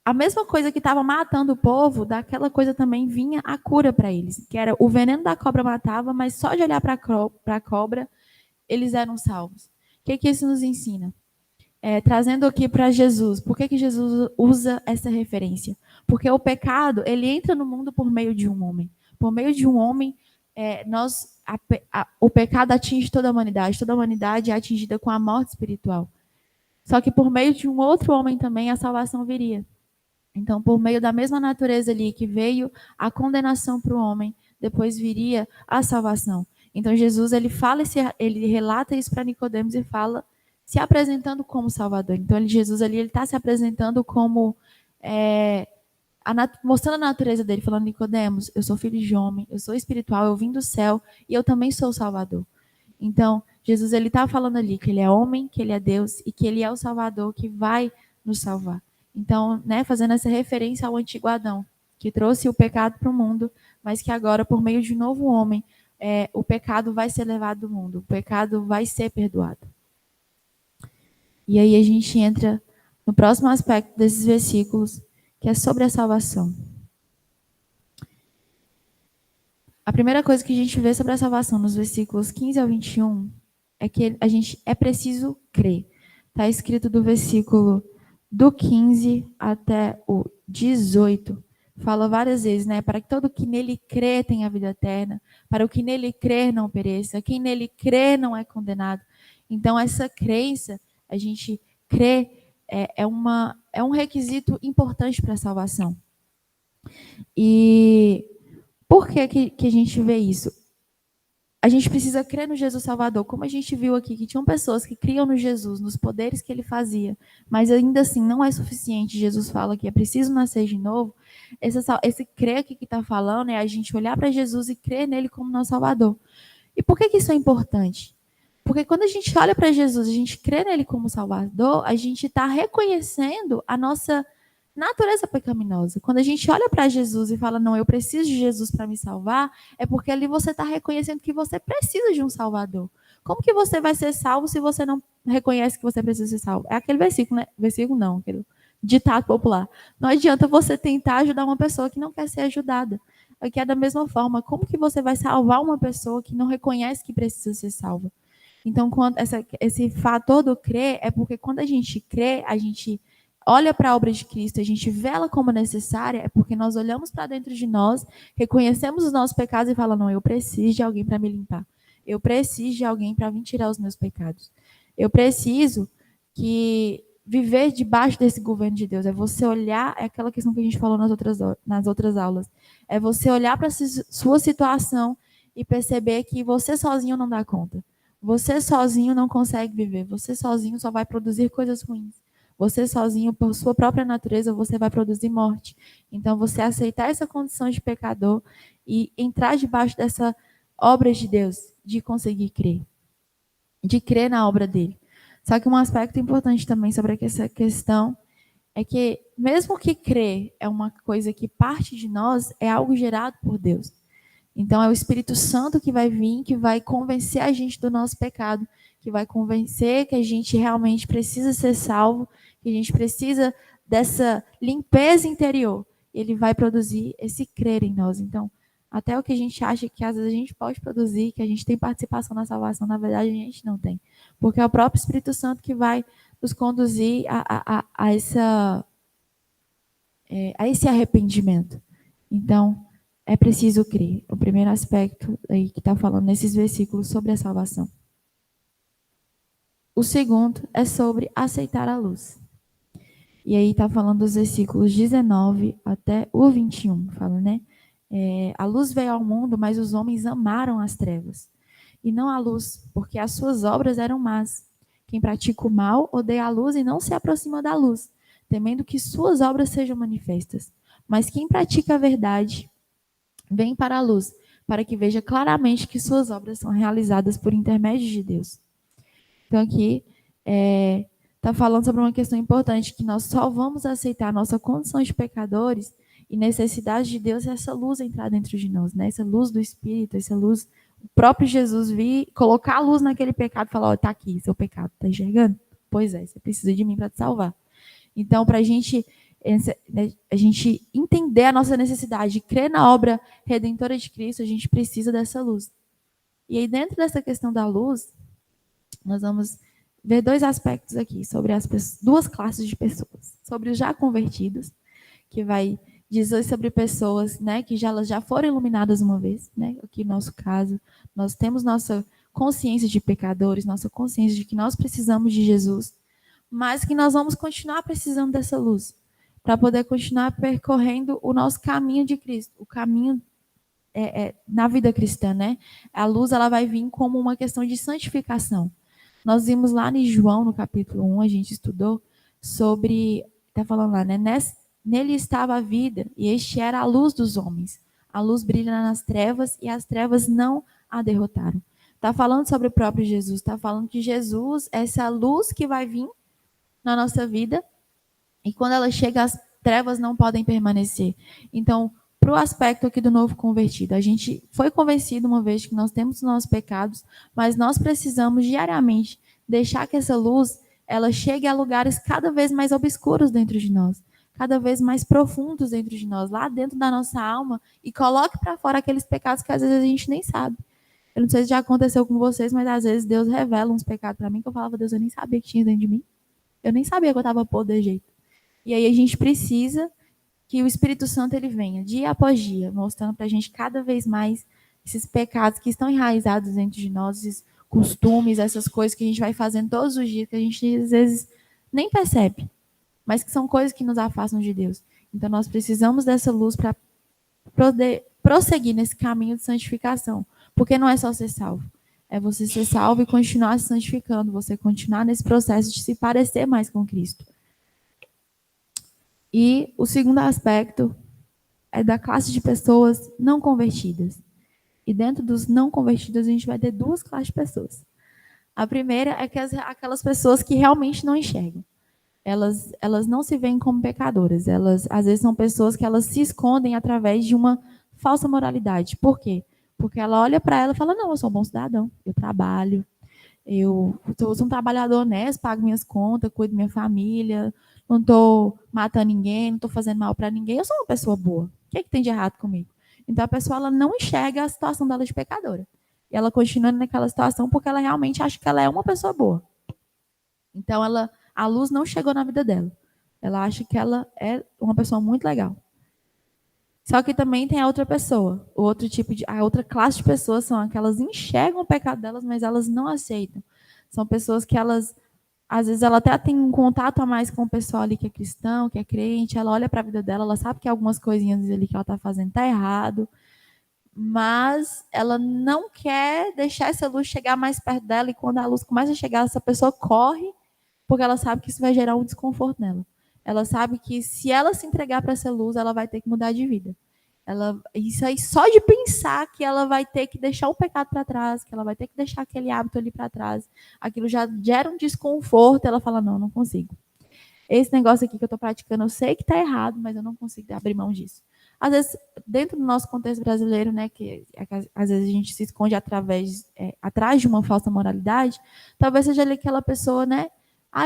a mesma coisa que estava matando o povo, daquela coisa também vinha a cura para eles, que era o veneno da cobra matava, mas só de olhar para a cobra, eles eram salvos. O que isso nos ensina? Trazendo aqui para Jesus, por que Jesus usa essa referência? Porque o pecado, ele entra no mundo por meio de um homem. Por meio de um homem, o pecado atinge toda a humanidade é atingida com a morte espiritual. Só que por meio de um outro homem também a salvação viria. Então, por meio da mesma natureza ali que veio a condenação para o homem, depois viria a salvação. Então, Jesus ele relata isso para Nicodemos e fala, se apresentando como Salvador. Então, Jesus ali ele está se apresentando como mostrando a natureza dele, falando: Nicodemos, eu sou filho de homem, eu sou espiritual, eu vim do céu e eu também sou o Salvador. Então, Jesus ele está falando ali que ele é homem, que ele é Deus e que ele é o Salvador que vai nos salvar. Então, né, fazendo essa referência ao antigo Adão, que trouxe o pecado para o mundo, mas que agora, por meio de um novo homem, o pecado vai ser levado do mundo, o pecado vai ser perdoado. E aí a gente entra no próximo aspecto desses versículos, que é sobre a salvação. A primeira coisa que a gente vê sobre a salvação nos versículos 15 ao 21 é que é preciso crer. Está escrito do versículo do 15 até o 18, fala várias vezes, né? Para que todo que nele crê tenha vida eterna, para o que nele crer não pereça, quem nele crê não é condenado. Então, essa crença, a gente crê, é um requisito importante para a salvação. E por que a gente vê isso? A gente precisa crer no Jesus Salvador, como a gente viu aqui, que tinham pessoas que criam no Jesus, nos poderes que ele fazia, mas ainda assim não é suficiente. Jesus fala que é preciso nascer de novo. Esse crer aqui que está falando é a gente olhar para Jesus e crer nele como nosso Salvador. E por que isso é importante? Porque quando a gente olha para Jesus, a gente crê nele como Salvador, a gente está reconhecendo a nossa natureza pecaminosa. Quando a gente olha para Jesus e fala: não, eu preciso de Jesus para me salvar, é porque ali você está reconhecendo que você precisa de um Salvador. Como que você vai ser salvo se você não reconhece que você precisa ser salvo? É aquele versículo, né? Versículo não, aquele ditado popular. Não adianta você tentar ajudar uma pessoa que não quer ser ajudada. Aqui é da mesma forma. Como que você vai salvar uma pessoa que não reconhece que precisa ser salva? Então, esse fator do crer é porque quando a gente crê, a gente olha para a obra de Cristo, a gente vê ela como necessária, é porque nós olhamos para dentro de nós, reconhecemos os nossos pecados e falamos: não, eu preciso de alguém para me limpar. Eu preciso de alguém para vir tirar os meus pecados. Eu preciso viver debaixo desse governo de Deus. É você olhar, é aquela questão que a gente falou nas outras aulas. É você olhar para a sua situação e perceber que você sozinho não dá conta. Você sozinho não consegue viver. Você sozinho só vai produzir coisas ruins. Você sozinho, por sua própria natureza, você vai produzir morte. Então, você aceitar essa condição de pecador e entrar debaixo dessa obra de Deus, de conseguir crer. De crer na obra dele. Só que um aspecto importante também sobre essa questão é que, mesmo que crer é uma coisa que parte de nós, é algo gerado por Deus. Então, é o Espírito Santo que vai vir, que vai convencer a gente do nosso pecado, que vai convencer que a gente realmente precisa ser salvo, que a gente precisa dessa limpeza interior. Ele vai produzir esse crer em nós. Então, até o que a gente acha que às vezes a gente pode produzir, que a gente tem participação na salvação, na verdade a gente não tem. Porque é o próprio Espírito Santo que vai nos conduzir a esse arrependimento. Então, é preciso crer. O primeiro aspecto aí que está falando nesses versículos sobre a salvação. O segundo é sobre aceitar a luz. E aí está falando dos versículos 19 até o 21. Fala, né? A luz veio ao mundo, mas os homens amaram as trevas. E não a luz, porque as suas obras eram más. Quem pratica o mal odeia a luz e não se aproxima da luz, temendo que suas obras sejam manifestas. Mas quem pratica a verdade vem para a luz, para que veja claramente que suas obras são realizadas por intermédio de Deus. Então aqui está falando sobre uma questão importante, que nós só vamos aceitar a nossa condição de pecadores e necessidade de Deus é essa luz entrar dentro de nós, né? Essa luz do Espírito, essa luz, o próprio Jesus vir, colocar a luz naquele pecado e falar, ó, tá aqui, seu pecado, tá enxergando? Pois é, você precisa de mim para te salvar. Então, para a gente entender a nossa necessidade de crer na obra redentora de Cristo, a gente precisa dessa luz. E aí, dentro dessa questão da luz, nós vamos ver dois aspectos aqui, sobre as duas classes de pessoas. Sobre os já convertidos, que vai dizer sobre pessoas, né, que elas já foram iluminadas uma vez, né? Aqui no nosso caso, nós temos nossa consciência de pecadores, nossa consciência de que nós precisamos de Jesus, mas que nós vamos continuar precisando dessa luz para poder continuar percorrendo o nosso caminho de Cristo, o caminho na vida cristã, né? A luz ela vai vir como uma questão de santificação. Nós vimos lá em João, no capítulo 1, a gente estudou sobre, está falando lá, né? Nele estava a vida, e este era a luz dos homens. A luz brilha nas trevas, e as trevas não a derrotaram. Está falando sobre o próprio Jesus, está falando que Jesus é essa luz que vai vir na nossa vida, e quando ela chega, as trevas não podem permanecer. Então, para o aspecto aqui do novo convertido, a gente foi convencido uma vez que nós temos os nossos pecados, mas nós precisamos diariamente deixar que essa luz ela chegue a lugares cada vez mais obscuros dentro de nós, cada vez mais profundos dentro de nós, lá dentro da nossa alma, e coloque para fora aqueles pecados que às vezes a gente nem sabe. Eu não sei se já aconteceu com vocês, mas às vezes Deus revela uns pecados para mim que eu falava, Deus, eu nem sabia que tinha dentro de mim. Eu nem sabia que eu estava podre de jeito. E aí a gente precisa que o Espírito Santo ele venha, dia após dia, mostrando para a gente cada vez mais esses pecados que estão enraizados dentro de nós, esses costumes, essas coisas que a gente vai fazendo todos os dias, que a gente às vezes nem percebe, mas que são coisas que nos afastam de Deus. Então nós precisamos dessa luz para poder prosseguir nesse caminho de santificação, porque não é só ser salvo, é você ser salvo e continuar se santificando, você continuar nesse processo de se parecer mais com Cristo. E o segundo aspecto é da classe de pessoas não convertidas. E dentro dos não convertidos, a gente vai ter duas classes de pessoas. A primeira é aquelas pessoas que realmente não enxergam. Elas não se veem como pecadoras. Elas, às vezes, são pessoas que elas se escondem através de uma falsa moralidade. Por quê? Porque ela olha para ela e fala, não, eu sou um bom cidadão, eu trabalho, eu sou um trabalhador honesto, pago minhas contas, cuido da minha família, não estou matando ninguém, não estou fazendo mal para ninguém, eu sou uma pessoa boa. O que é que tem de errado comigo? Então a pessoa ela não enxerga a situação dela de pecadora. E ela continua naquela situação porque ela realmente acha que ela é uma pessoa boa. Então a luz não chegou na vida dela. Ela acha que ela é uma pessoa muito legal. Só que também tem a outra pessoa, a outra classe de pessoas são aquelas que enxergam o pecado delas, mas elas não aceitam. São pessoas que às vezes ela até tem um contato a mais com o pessoal ali que é cristão, que é crente, ela olha para a vida dela, ela sabe que algumas coisinhas ali que ela está fazendo está errado, mas ela não quer deixar essa luz chegar mais perto dela, e quando a luz começa a chegar, essa pessoa corre, porque ela sabe que isso vai gerar um desconforto nela. Ela sabe que se ela se entregar para essa luz, ela vai ter que mudar de vida. Isso aí, só de pensar que ela vai ter que deixar o pecado para trás, que ela vai ter que deixar aquele hábito ali para trás, aquilo já gera um desconforto, ela fala, não consigo. Esse negócio aqui que eu estou praticando, eu sei que está errado, mas eu não consigo abrir mão disso. às vezes, dentro do nosso contexto brasileiro, né, que às vezes a gente se esconde atrás de uma falsa moralidade, talvez seja ali aquela pessoa, né,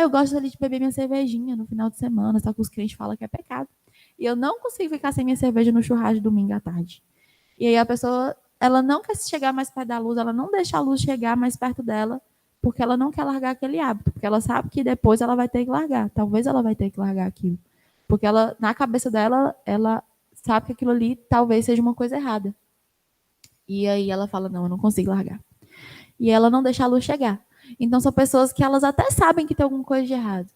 eu gosto ali de beber minha cervejinha no final de semana, só que os crentes falam que é pecado. E eu não consigo ficar sem minha cerveja no churrasco de domingo à tarde. E aí a pessoa, ela não quer chegar mais perto da luz, ela não deixa a luz chegar mais perto dela, porque ela não quer largar aquele hábito, porque ela sabe que depois ela vai ter que largar. Talvez ela vai ter que largar aquilo. Porque ela, na cabeça dela, ela sabe que aquilo ali talvez seja uma coisa errada. E aí ela fala, não, eu não consigo largar. E ela não deixa a luz chegar. Então são pessoas que elas até sabem que tem alguma coisa de errado,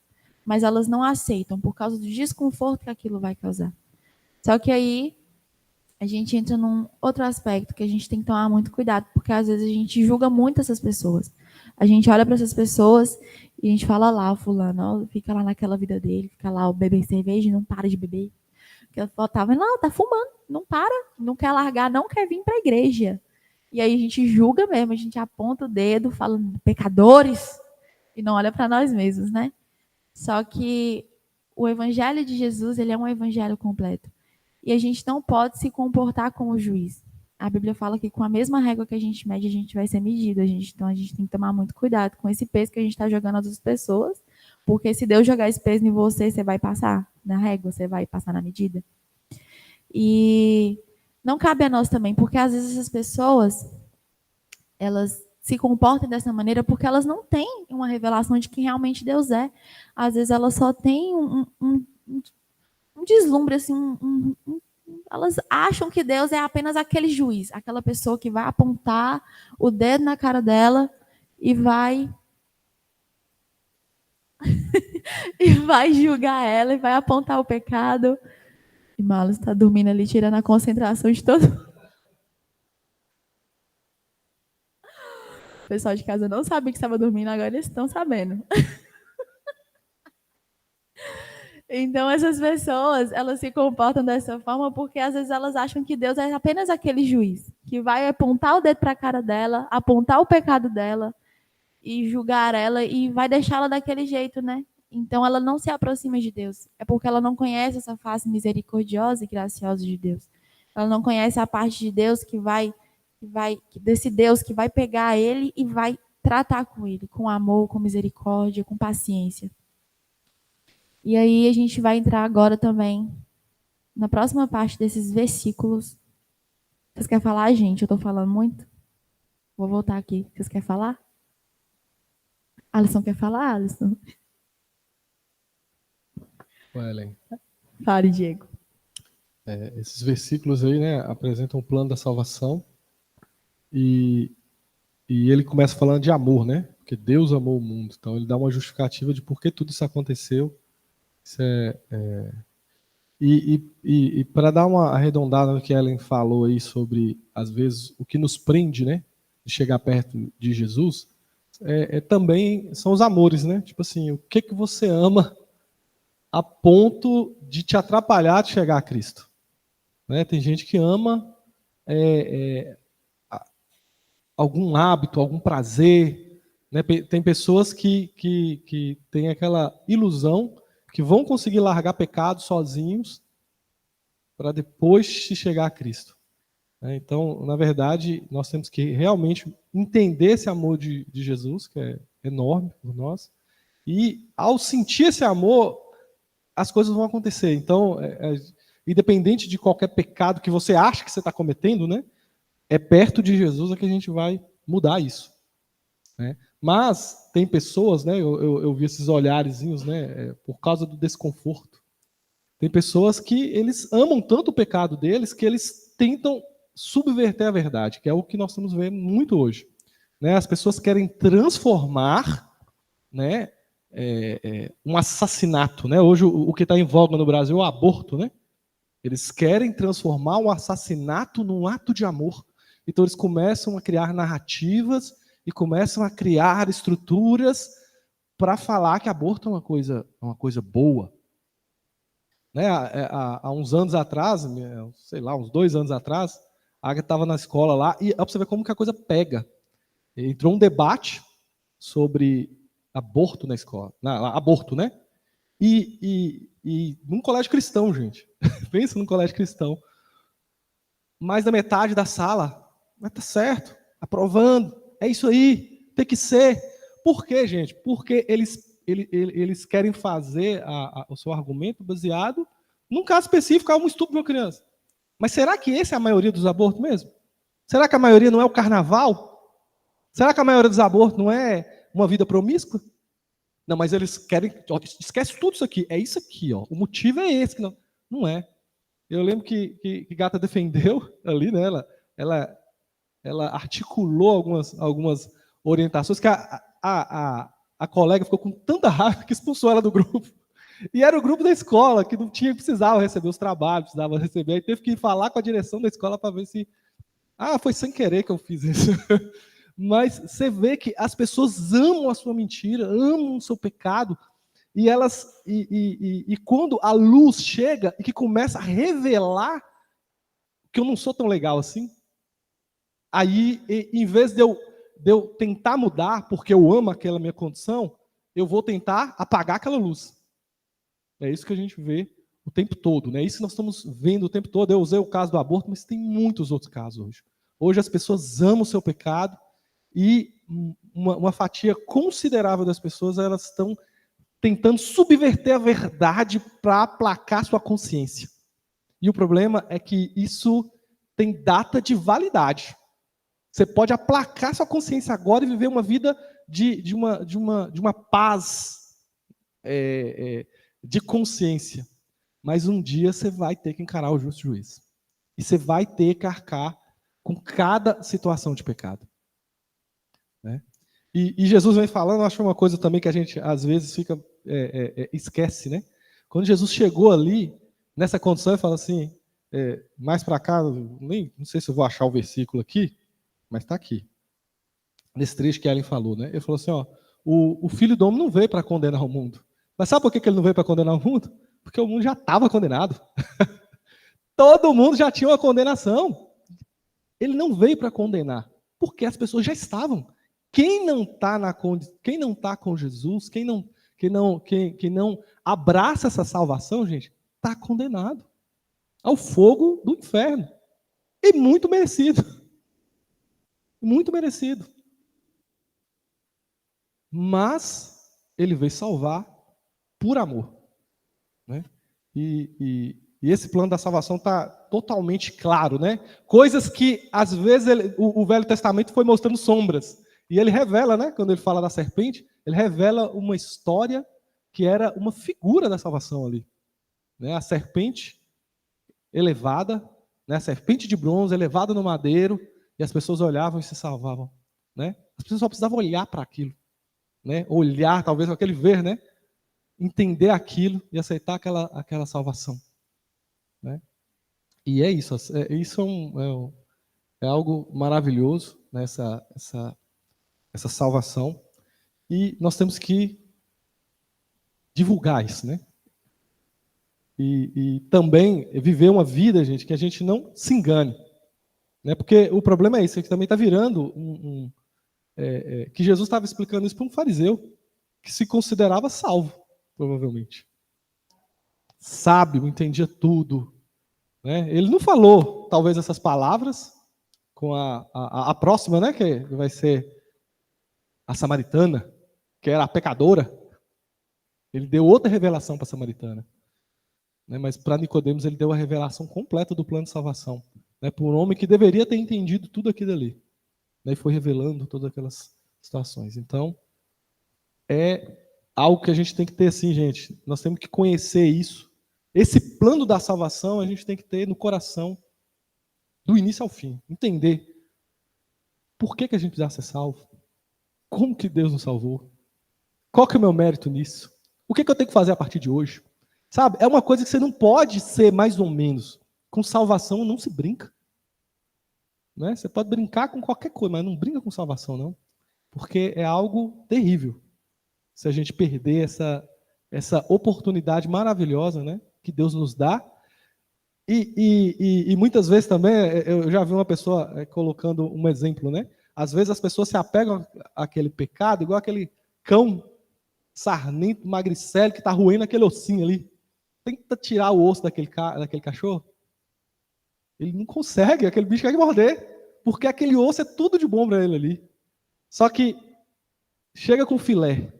mas elas não aceitam por causa do desconforto que aquilo vai causar. Só que aí a gente entra num outro aspecto que a gente tem que tomar muito cuidado, porque às vezes a gente julga muito essas pessoas. A gente olha para essas pessoas e a gente fala lá, o fulano, ó, fica lá naquela vida dele, fica lá, bebendo cerveja e não para de beber. Porque ela tava lá, tá fumando, não para, não quer largar, não quer vir para a igreja. E aí a gente julga mesmo, a gente aponta o dedo, falando pecadores, e não olha para nós mesmos, né? Só que o evangelho de Jesus, ele é um evangelho completo. E a gente não pode se comportar como juiz. A Bíblia fala que com a mesma régua que a gente mede, a gente vai ser medido. Então a gente tem que tomar muito cuidado com esse peso que a gente está jogando às outras pessoas, porque se Deus jogar esse peso em você, você vai passar na régua, você vai passar na medida. E não cabe a nós também, porque às vezes essas pessoas, elas se comportam dessa maneira porque elas não têm uma revelação de quem realmente Deus é. Às vezes elas só têm um deslumbre, assim, elas acham que Deus é apenas aquele juiz, aquela pessoa que vai apontar o dedo na cara dela e vai e vai julgar ela e vai apontar o pecado. E Marlon está dormindo ali, tirando a concentração de todo mundo. O pessoal de casa não sabia que estava dormindo, agora eles estão sabendo. Então, essas pessoas, elas se comportam dessa forma porque, às vezes, elas acham que Deus é apenas aquele juiz que vai apontar o dedo para a cara dela, apontar o pecado dela e julgar ela e vai deixá-la daquele jeito, né? Então, ela não se aproxima de Deus. É porque ela não conhece essa face misericordiosa e graciosa de Deus. Ela não conhece a parte de Deus desse Deus que vai pegar ele e vai tratar com ele, com amor, com misericórdia, com paciência. E aí a gente vai entrar agora também na próxima parte desses versículos. Vocês querem falar, gente? Eu estou falando muito? Vou voltar aqui. Vocês querem falar? Alisson quer falar, Alisson? Ellen, Fale, Diego. esses versículos aí, né, apresentam o plano da salvação e ele começa falando de amor, né? Porque Deus amou o mundo. Então ele dá uma justificativa de por que tudo isso aconteceu. Isso E para dar uma arredondada no que a Ellen falou aí sobre, às vezes, o que nos prende, né, de chegar perto de Jesus, também são os amores, né? Tipo assim, o que você ama a ponto de te atrapalhar de chegar a Cristo? Né? Tem gente que ama algum hábito, algum prazer, né? Tem pessoas que têm aquela ilusão que vão conseguir largar pecado sozinhos para depois se chegar a Cristo. Então, na verdade, nós temos que realmente entender esse amor de Jesus, que é enorme por nós, e ao sentir esse amor, as coisas vão acontecer. Então, independente de qualquer pecado que você acha que você está cometendo, né, é perto de Jesus que a gente vai mudar isso. Né? Mas tem pessoas, né, eu vi esses olharezinhos, né, por causa do desconforto. Tem pessoas que eles amam tanto o pecado deles que eles tentam subverter a verdade, que é o que nós estamos vendo muito hoje. Né? As pessoas querem transformar, né, um assassinato. Né? Hoje o que está em voga no Brasil é o aborto. Né? Eles querem transformar um assassinato num ato de amor. Então eles começam a criar narrativas e começam a criar estruturas para falar que aborto é uma coisa boa. Né? Há uns anos atrás, sei lá, uns 2 anos atrás, a Agatha estava na escola lá, e para você ver como que a coisa pega. Entrou um debate sobre aborto na escola. Aborto, né? E num colégio cristão, gente. Pensa num colégio cristão. mais da metade da sala. Mas tá certo, aprovando, é isso aí, tem que ser. Por quê, gente? Porque eles querem fazer o seu argumento baseado num caso específico, um estupro de uma criança. Mas será que essa é a maioria dos abortos mesmo? Será que a maioria não é o carnaval? Será que a maioria dos abortos não é uma vida promíscua? Não, mas eles querem... Esquece tudo isso aqui. É isso aqui, ó. O motivo é esse. Não é. Eu lembro que Gata defendeu ali, né? Ela articulou algumas orientações que a colega ficou com tanta raiva que expulsou ela do grupo. E era o grupo da escola, que não precisava receber os trabalhos, precisava receber. Aí teve que ir falar com a direção da escola para ver se... foi sem querer que eu fiz isso. Mas você vê que as pessoas amam a sua mentira, amam o seu pecado, e quando a luz chega e que começa a revelar que eu não sou tão legal assim, aí, em vez de eu tentar mudar, porque eu amo aquela minha condição, eu vou tentar apagar aquela luz. É isso que a gente vê o tempo todo, né? É isso que nós estamos vendo o tempo todo. Eu usei o caso do aborto, mas tem muitos outros casos hoje. Hoje as pessoas amam o seu pecado e uma fatia considerável das pessoas, elas estão tentando subverter a verdade para aplacar sua consciência. E o problema é que isso tem data de validade. Você pode aplacar sua consciência agora e viver uma vida de uma paz de consciência. Mas um dia você vai ter que encarar o justo juiz. E você vai ter que arcar com cada situação de pecado. Né? E Jesus vem falando, acho uma coisa também que a gente às vezes esquece, né? Quando Jesus chegou ali, nessa condição, ele fala assim, mais para cá, não sei se eu vou achar o versículo aqui, mas está aqui. Nesse trecho que Ellen falou, né? Ele falou assim, o Filho do Homem não veio para condenar o mundo. Mas sabe por que ele não veio para condenar o mundo? Porque o mundo já estava condenado. Todo mundo já tinha uma condenação. Ele não veio para condenar, porque as pessoas já estavam. Quem não está com Jesus, quem não abraça essa salvação, gente, está condenado ao fogo do inferno. E muito merecido. Muito merecido. Mas ele veio salvar por amor. Né? E esse plano da salvação está totalmente claro. Né? Coisas que, às vezes, o Velho Testamento foi mostrando sombras. E ele revela, né, quando ele fala da serpente, ele revela uma história que era uma figura da salvação ali. Né? A serpente elevada, né, a serpente de bronze elevada no madeiro, e as pessoas olhavam e se salvavam. Né? As pessoas só precisavam olhar para aquilo. Né? Olhar, talvez, com aquele ver, né? Entender aquilo e aceitar aquela salvação. Né? E é isso. Isso é algo maravilhoso, né? Essa salvação. E nós temos que divulgar isso, né? E também viver uma vida, gente, que a gente não se engane. Né? Porque o problema é isso, que também está virando que Jesus estava explicando isso para um fariseu que se considerava salvo, provavelmente. Sábio, entendia tudo. Né? Ele não falou, talvez, essas palavras com a próxima, né, que vai ser a samaritana, que era a pecadora. Ele deu outra revelação para a samaritana. Né? Mas para Nicodemos ele deu a revelação completa do plano de salvação. Né? Para um homem que deveria ter entendido tudo aquilo ali. Né? E foi revelando todas aquelas situações. Então, é algo que a gente tem que ter assim, gente. Nós temos que conhecer isso. Esse plano da salvação a gente tem que ter no coração do início ao fim. Entender por que a gente precisa ser salvo. Como que Deus nos salvou? Qual que é o meu mérito nisso? O que eu tenho que fazer a partir de hoje? Sabe? É uma coisa que você não pode ser mais ou menos. Com salvação não se brinca. Né? Você pode brincar com qualquer coisa, mas não brinca com salvação, não. Porque é algo terrível. Se a gente perder essa oportunidade maravilhosa, né, que Deus nos dá. E muitas vezes também, eu já vi uma pessoa colocando um exemplo, né? Às vezes as pessoas se apegam àquele pecado, igual aquele cão sarnento, magricelo, que está roendo aquele ossinho ali. Tenta tirar o osso daquele cachorro. Ele não consegue, aquele bicho quer morder, porque aquele osso é tudo de bom para ele ali. Só que chega com filé.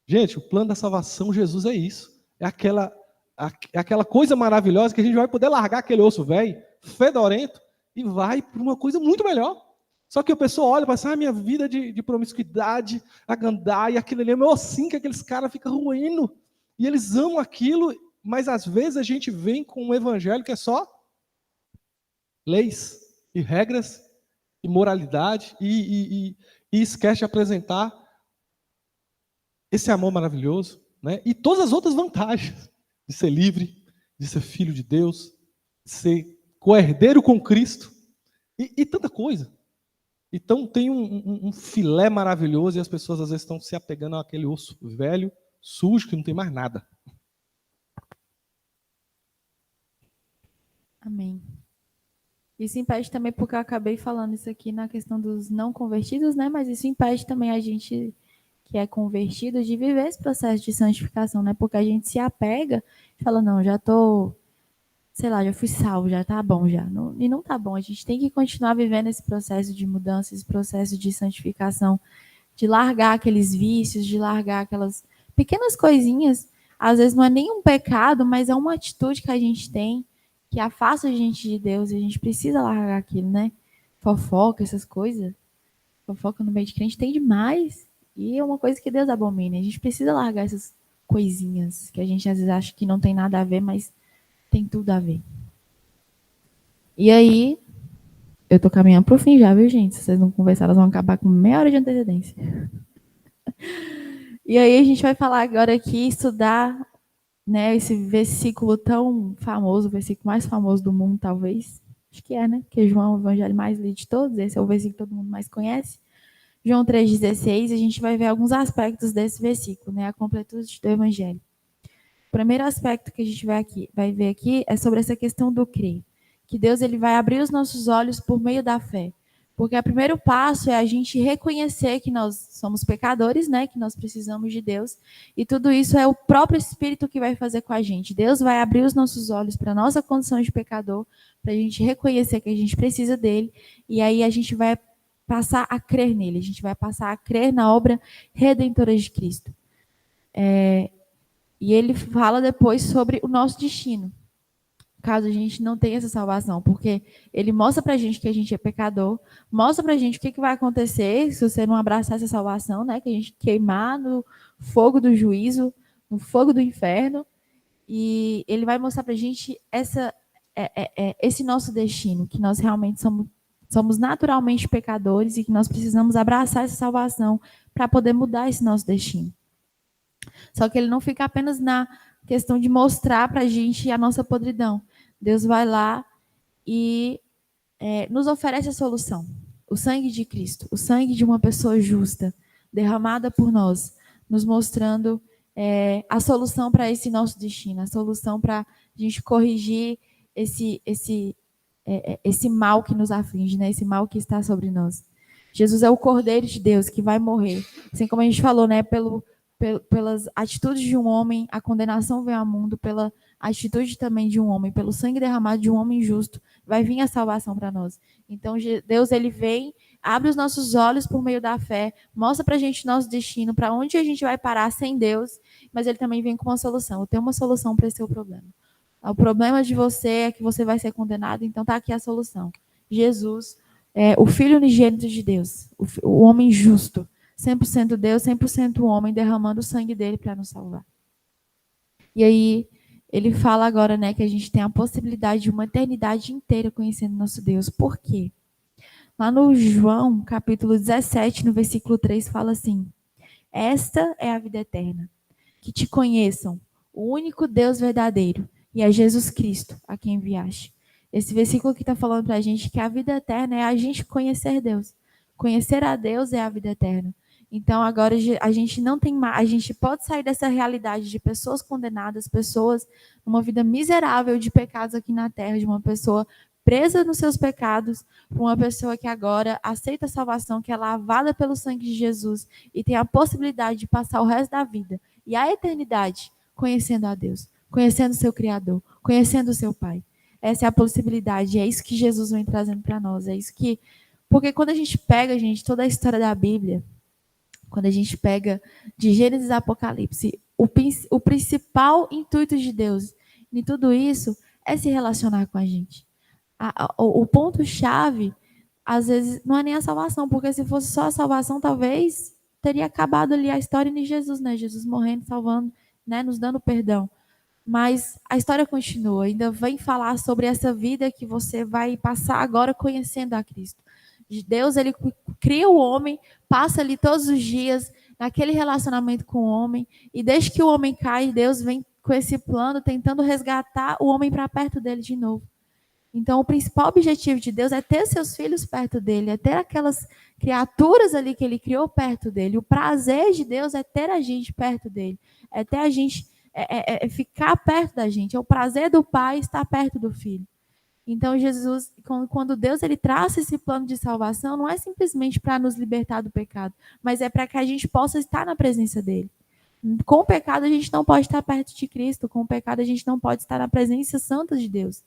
Gente, o plano da salvação, Jesus é isso. É aquela coisa maravilhosa que a gente vai poder largar aquele osso velho, fedorento, e vai para uma coisa muito melhor. Só que a pessoa olha e fala assim, minha vida de promiscuidade, a gandaia, aquilo ali é meu ossinho, que aqueles caras ficam ruindo. E eles amam aquilo, mas às vezes a gente vem com um evangelho que é só leis e regras e moralidade e esquece de apresentar esse amor maravilhoso, né? E todas as outras vantagens de ser livre, de ser filho de Deus, de ser co-herdeiro com Cristo e tanta coisa. Então tem um filé maravilhoso e as pessoas às vezes estão se apegando àquele osso velho, sujo, que não tem mais nada. Amém. Isso impede também, porque eu acabei falando isso aqui na questão dos não convertidos, né? Mas isso impede também a gente que é convertido de viver esse processo de santificação, né? Porque a gente se apega e fala, não, já tô, sei lá, já fui salvo, já tá bom já. Não, e não tá bom, a gente tem que continuar vivendo esse processo de mudança, esse processo de santificação, de largar aqueles vícios, de largar aquelas pequenas coisinhas. Às vezes não é nem um pecado, mas é uma atitude que a gente tem que afasta a gente de Deus e a gente precisa largar aquilo, né? Fofoca, essas coisas. Fofoca no meio de crente tem demais. E é uma coisa que Deus abomina. A gente precisa largar essas coisinhas que a gente às vezes acha que não tem nada a ver, mas tem tudo a ver. E aí, eu tô caminhando pro fim já, viu, gente? Se vocês não conversarem, elas vão acabar com meia hora de antecedência. E aí a gente vai falar agora aqui, estudar, né, esse versículo tão famoso, o versículo mais famoso do mundo, talvez. Acho que é, né? Porque João é o evangelho mais lido de todos, esse é o versículo que todo mundo mais conhece. João 3,16, a gente vai ver alguns aspectos desse versículo, né? A completude do evangelho. O primeiro aspecto que a gente vai ver aqui é sobre essa questão do crer. Que Deus ele vai abrir os nossos olhos por meio da fé. Porque o primeiro passo é a gente reconhecer que nós somos pecadores, né? Que nós precisamos de Deus. E tudo isso é o próprio Espírito que vai fazer com a gente. Deus vai abrir os nossos olhos para a nossa condição de pecador, para a gente reconhecer que a gente precisa dele. E aí a gente vai passar a crer nele. A gente vai passar a crer na obra redentora de Cristo. E ele fala depois sobre o nosso destino, caso a gente não tenha essa salvação, porque ele mostra pra gente que a gente é pecador, mostra pra gente o que vai acontecer se você não abraçar essa salvação, né? Que a gente queimar no fogo do juízo, no fogo do inferno, e ele vai mostrar pra gente esse nosso destino, que nós realmente somos naturalmente pecadores e que nós precisamos abraçar essa salvação para poder mudar esse nosso destino. Só que ele não fica apenas na questão de mostrar para a gente a nossa podridão. Deus vai lá e nos oferece a solução. O sangue de Cristo, o sangue de uma pessoa justa, derramada por nós, nos mostrando a solução para esse nosso destino, a solução para a gente corrigir esse mal que nos aflige, né? Esse mal que está sobre nós. Jesus é o Cordeiro de Deus que vai morrer. Assim como a gente falou, né? Pelas atitudes de um homem, a condenação vem ao mundo, pela atitude também de um homem, pelo sangue derramado de um homem justo, vai vir a salvação para nós. Então, Deus, ele vem, abre os nossos olhos por meio da fé, mostra para a gente nosso destino, para onde a gente vai parar sem Deus, mas ele também vem com uma solução. Eu tenho uma solução para esse seu problema. O problema de você é que você vai ser condenado, então está aqui a solução. Jesus, o Filho unigênito de Deus, o homem justo, 100% Deus, 100% homem, derramando o sangue dele para nos salvar. E aí, ele fala agora, né, que a gente tem a possibilidade de uma eternidade inteira conhecendo nosso Deus. Por quê? Lá no João, capítulo 17, no versículo 3, fala assim: esta é a vida eterna, que te conheçam, o único Deus verdadeiro, e a Jesus Cristo, a quem enviaste. Esse versículo aqui está falando para a gente que a vida eterna é a gente conhecer Deus. Conhecer a Deus é a vida eterna. Então, agora a gente não tem mais, a gente pode sair dessa realidade de pessoas condenadas, pessoas numa vida miserável de pecados aqui na terra, de uma pessoa presa nos seus pecados, para uma pessoa que agora aceita a salvação, que é lavada pelo sangue de Jesus e tem a possibilidade de passar o resto da vida e a eternidade conhecendo a Deus, conhecendo o seu Criador, conhecendo o seu Pai. Essa é a possibilidade, é isso que Jesus vem trazendo para nós, é isso que... Porque quando a gente pega, gente, toda a história da Bíblia, quando a gente pega de Gênesis a Apocalipse, o principal intuito de Deus em tudo isso é se relacionar com a gente. O ponto-chave, às vezes, não é nem a salvação, porque se fosse só a salvação, talvez teria acabado ali a história de Jesus, né? Jesus morrendo, salvando, né? Nos dando perdão. Mas a história continua, ainda vem falar sobre essa vida que você vai passar agora conhecendo a Cristo. Deus, ele cria o homem, passa ali todos os dias naquele relacionamento com o homem, e desde que o homem cai, Deus vem com esse plano, tentando resgatar o homem para perto dele de novo. Então, o principal objetivo de Deus é ter seus filhos perto dele, é ter aquelas criaturas ali que ele criou perto dele. O prazer de Deus é ter a gente perto dele, é ter a gente, é ficar perto da gente. É o prazer do pai estar perto do filho. Então, Jesus, quando Deus ele traça esse plano de salvação, não é simplesmente para nos libertar do pecado, mas é para que a gente possa estar na presença dele. Com o pecado, a gente não pode estar perto de Cristo. Com o pecado, a gente não pode estar na presença santa de Deus.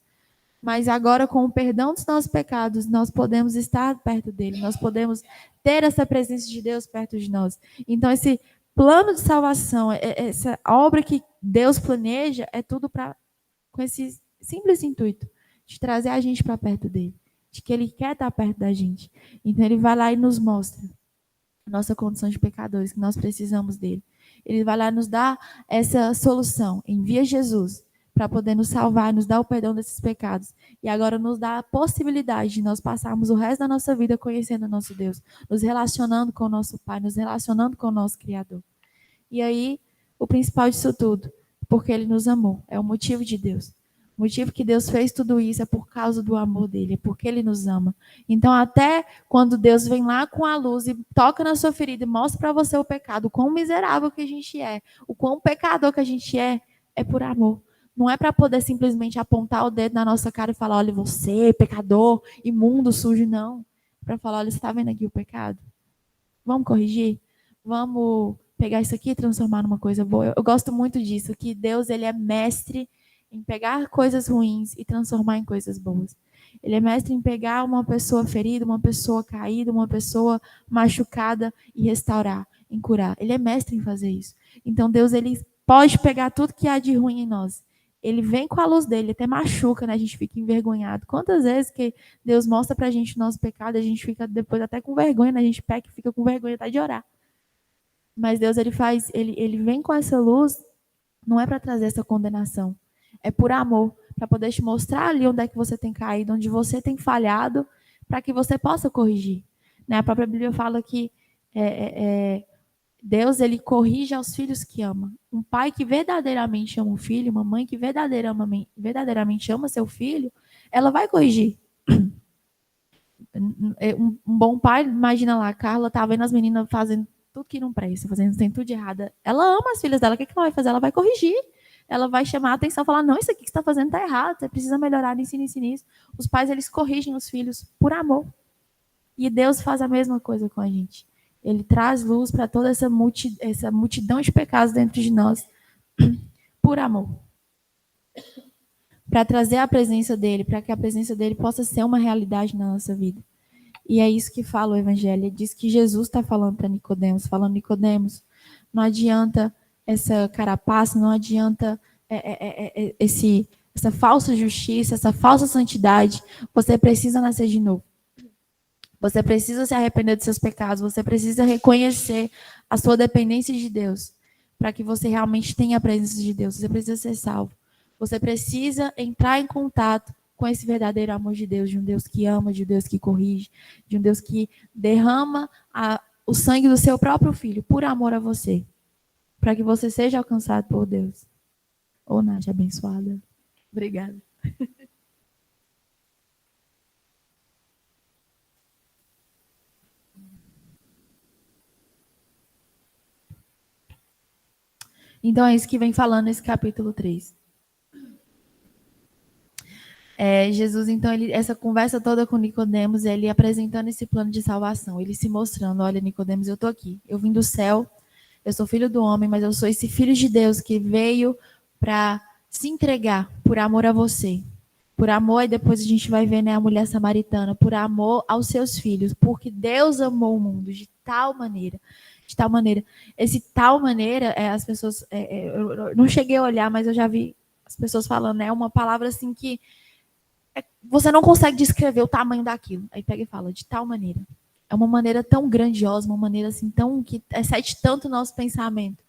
Mas agora, com o perdão dos nossos pecados, nós podemos estar perto dele. Nós podemos ter essa presença de Deus perto de nós. Então, esse plano de salvação, essa obra que Deus planeja, é tudo com esse simples intuito de trazer a gente para perto dele, de que ele quer estar perto da gente. Então, ele vai lá e nos mostra a nossa condição de pecadores, que nós precisamos dele. Ele vai lá e nos dá essa solução, envia Jesus para poder nos salvar, nos dar o perdão desses pecados. E agora nos dá a possibilidade de nós passarmos o resto da nossa vida conhecendo o nosso Deus, nos relacionando com o nosso Pai, nos relacionando com o nosso Criador. E aí, o principal disso tudo, porque ele nos amou, é o motivo de Deus. O motivo que Deus fez tudo isso é por causa do amor dele, é porque ele nos ama. Então, até quando Deus vem lá com a luz e toca na sua ferida e mostra para você o pecado, o quão miserável que a gente é, o quão pecador que a gente é por amor. Não é para poder simplesmente apontar o dedo na nossa cara e falar, olha, você, pecador, imundo, sujo, não. Para falar, olha, você está vendo aqui o pecado? Vamos corrigir? Vamos pegar isso aqui e transformar numa coisa boa? Eu gosto muito disso, que Deus ele é mestre em pegar coisas ruins e transformar em coisas boas. Ele é mestre em pegar uma pessoa ferida, uma pessoa caída, uma pessoa machucada e restaurar, em curar. Ele é mestre em fazer isso. Então Deus ele pode pegar tudo que há de ruim em nós. Ele vem com a luz dele, até machuca, né? A gente fica envergonhado. Quantas vezes que Deus mostra pra gente o nosso pecado, a gente fica depois até com vergonha, né? A gente peca e fica com vergonha até de orar. Mas Deus ele vem com essa luz, não é para trazer essa condenação. É por amor, para poder te mostrar ali onde é que você tem caído, onde você tem falhado, para que você possa corrigir. Né? A própria Bíblia fala que Deus ele corrige aos filhos que ama. Um pai que verdadeiramente ama um filho, uma mãe que verdadeiramente ama seu filho, ela vai corrigir. Um bom pai, imagina lá, a Carla tá vendo as meninas fazendo tudo que não presta, fazendo tudo de errado. Ela ama as filhas dela, o que ela vai fazer? Ela vai corrigir. Ela vai chamar a atenção, falar, não, isso aqui que você está fazendo está errado, você precisa melhorar nisso, nisso, nisso. Os pais, eles corrigem os filhos por amor. E Deus faz a mesma coisa com a gente. Ele traz luz para toda essa multidão de pecados dentro de nós, por amor. Para trazer a presença dele, para que a presença dele possa ser uma realidade na nossa vida. E é isso que fala o Evangelho. Ele diz que Jesus está falando para Nicodemos, falando, Nicodemos, não adianta essa carapaça, não adianta essa falsa justiça, essa falsa santidade. Você precisa nascer de novo. Você precisa se arrepender dos seus pecados. Você precisa reconhecer a sua dependência de Deus, para que você realmente tenha a presença de Deus. Você precisa ser salvo. Você precisa entrar em contato com esse verdadeiro amor de Deus, de um Deus que ama, de um Deus que corrige, de um Deus que derrama o sangue do seu próprio filho por amor a você, para que você seja alcançado por Deus. Ô, Nádia, abençoada. Obrigada. Então, é isso que vem falando nesse capítulo 3. Jesus, então, essa conversa toda com Nicodemos, ele apresentando esse plano de salvação, ele se mostrando, olha, Nicodemos, eu estou aqui, eu vim do céu, eu sou filho do homem, mas eu sou esse filho de Deus que veio para se entregar por amor a você. Por amor, e depois a gente vai ver, né, a mulher samaritana, por amor aos seus filhos, porque Deus amou o mundo de tal maneira. De tal maneira. Esse tal maneira, as pessoas. Eu não cheguei a olhar, mas eu já vi as pessoas falando, é uma palavra assim que você não consegue descrever o tamanho daquilo. Aí pega e fala, de tal maneira. É uma maneira tão grandiosa, uma maneira assim tão que excede tanto o nosso pensamento,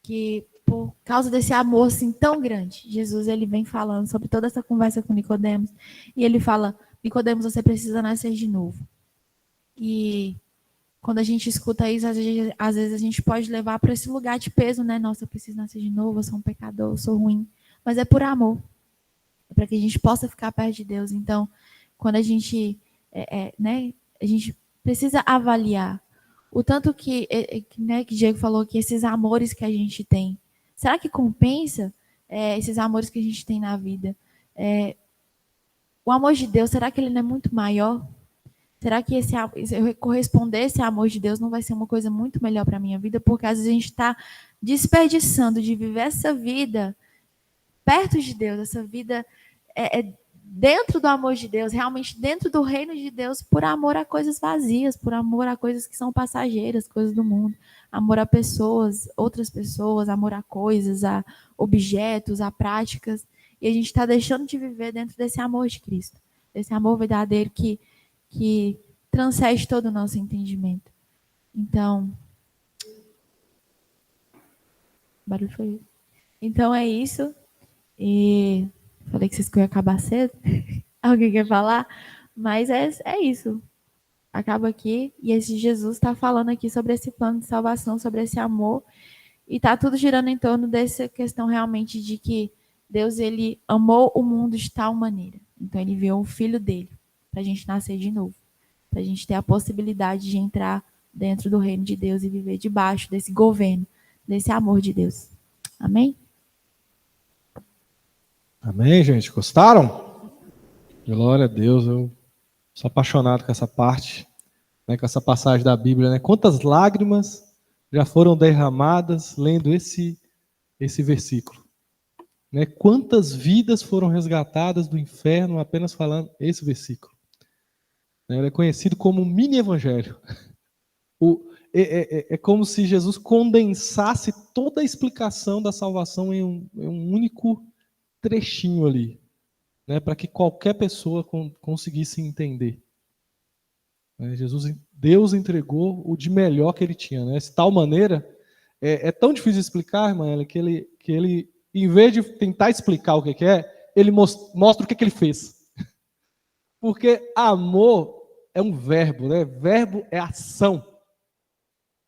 que por causa desse amor assim tão grande, Jesus ele vem falando sobre toda essa conversa com Nicodemos, e ele fala: Nicodemos, você precisa nascer de novo. E quando a gente escuta isso, às vezes a gente pode levar para esse lugar de peso, né? Nossa, eu preciso nascer de novo, eu sou um pecador, eu sou ruim. Mas é por amor. É para que a gente possa ficar perto de Deus. Então, quando a gente, né, a gente precisa avaliar o tanto que, né, que Diego falou, que esses amores que a gente tem, será que compensa esses amores que a gente tem na vida? O amor de Deus, será que ele não é muito maior? Será que se eu corresponder a esse amor de Deus não vai ser uma coisa muito melhor para a minha vida? Porque às vezes a gente está desperdiçando de viver essa vida perto de Deus, essa vida dentro do amor de Deus, realmente dentro do reino de Deus, por amor a coisas vazias, por amor a coisas que são passageiras, coisas do mundo, amor a pessoas, outras pessoas, amor a coisas, a objetos, a práticas, e a gente está deixando de viver dentro desse amor de Cristo, desse amor verdadeiro que transcende todo o nosso entendimento. Então, barulho foi isso. Então é isso. E falei que vocês queriam acabar cedo. Alguém quer falar? Mas é isso. Acaba aqui. E esse Jesus está falando aqui sobre esse plano de salvação, sobre esse amor. E está tudo girando em torno dessa questão realmente de que Deus ele amou o mundo de tal maneira. Então ele enviou o filho dele para a gente nascer de novo. Para a gente ter a possibilidade de entrar dentro do reino de Deus e viver debaixo desse governo, desse amor de Deus. Amém? Amém, gente? Gostaram? Glória a Deus, eu sou apaixonado com essa parte, né, com essa passagem da Bíblia, né? Quantas lágrimas já foram derramadas lendo esse versículo, né? Quantas vidas foram resgatadas do inferno apenas falando esse versículo. Ele é conhecido como um mini evangelho. É como se Jesus condensasse toda a explicação da salvação em um único trechinho ali, né, para que qualquer pessoa conseguisse entender. Deus entregou o de melhor que ele tinha, né? De tal maneira, é tão difícil de explicar, irmã, que ele, em vez de tentar explicar o que é, ele mostra o que ele fez. Porque amor é um verbo, né? Verbo é ação.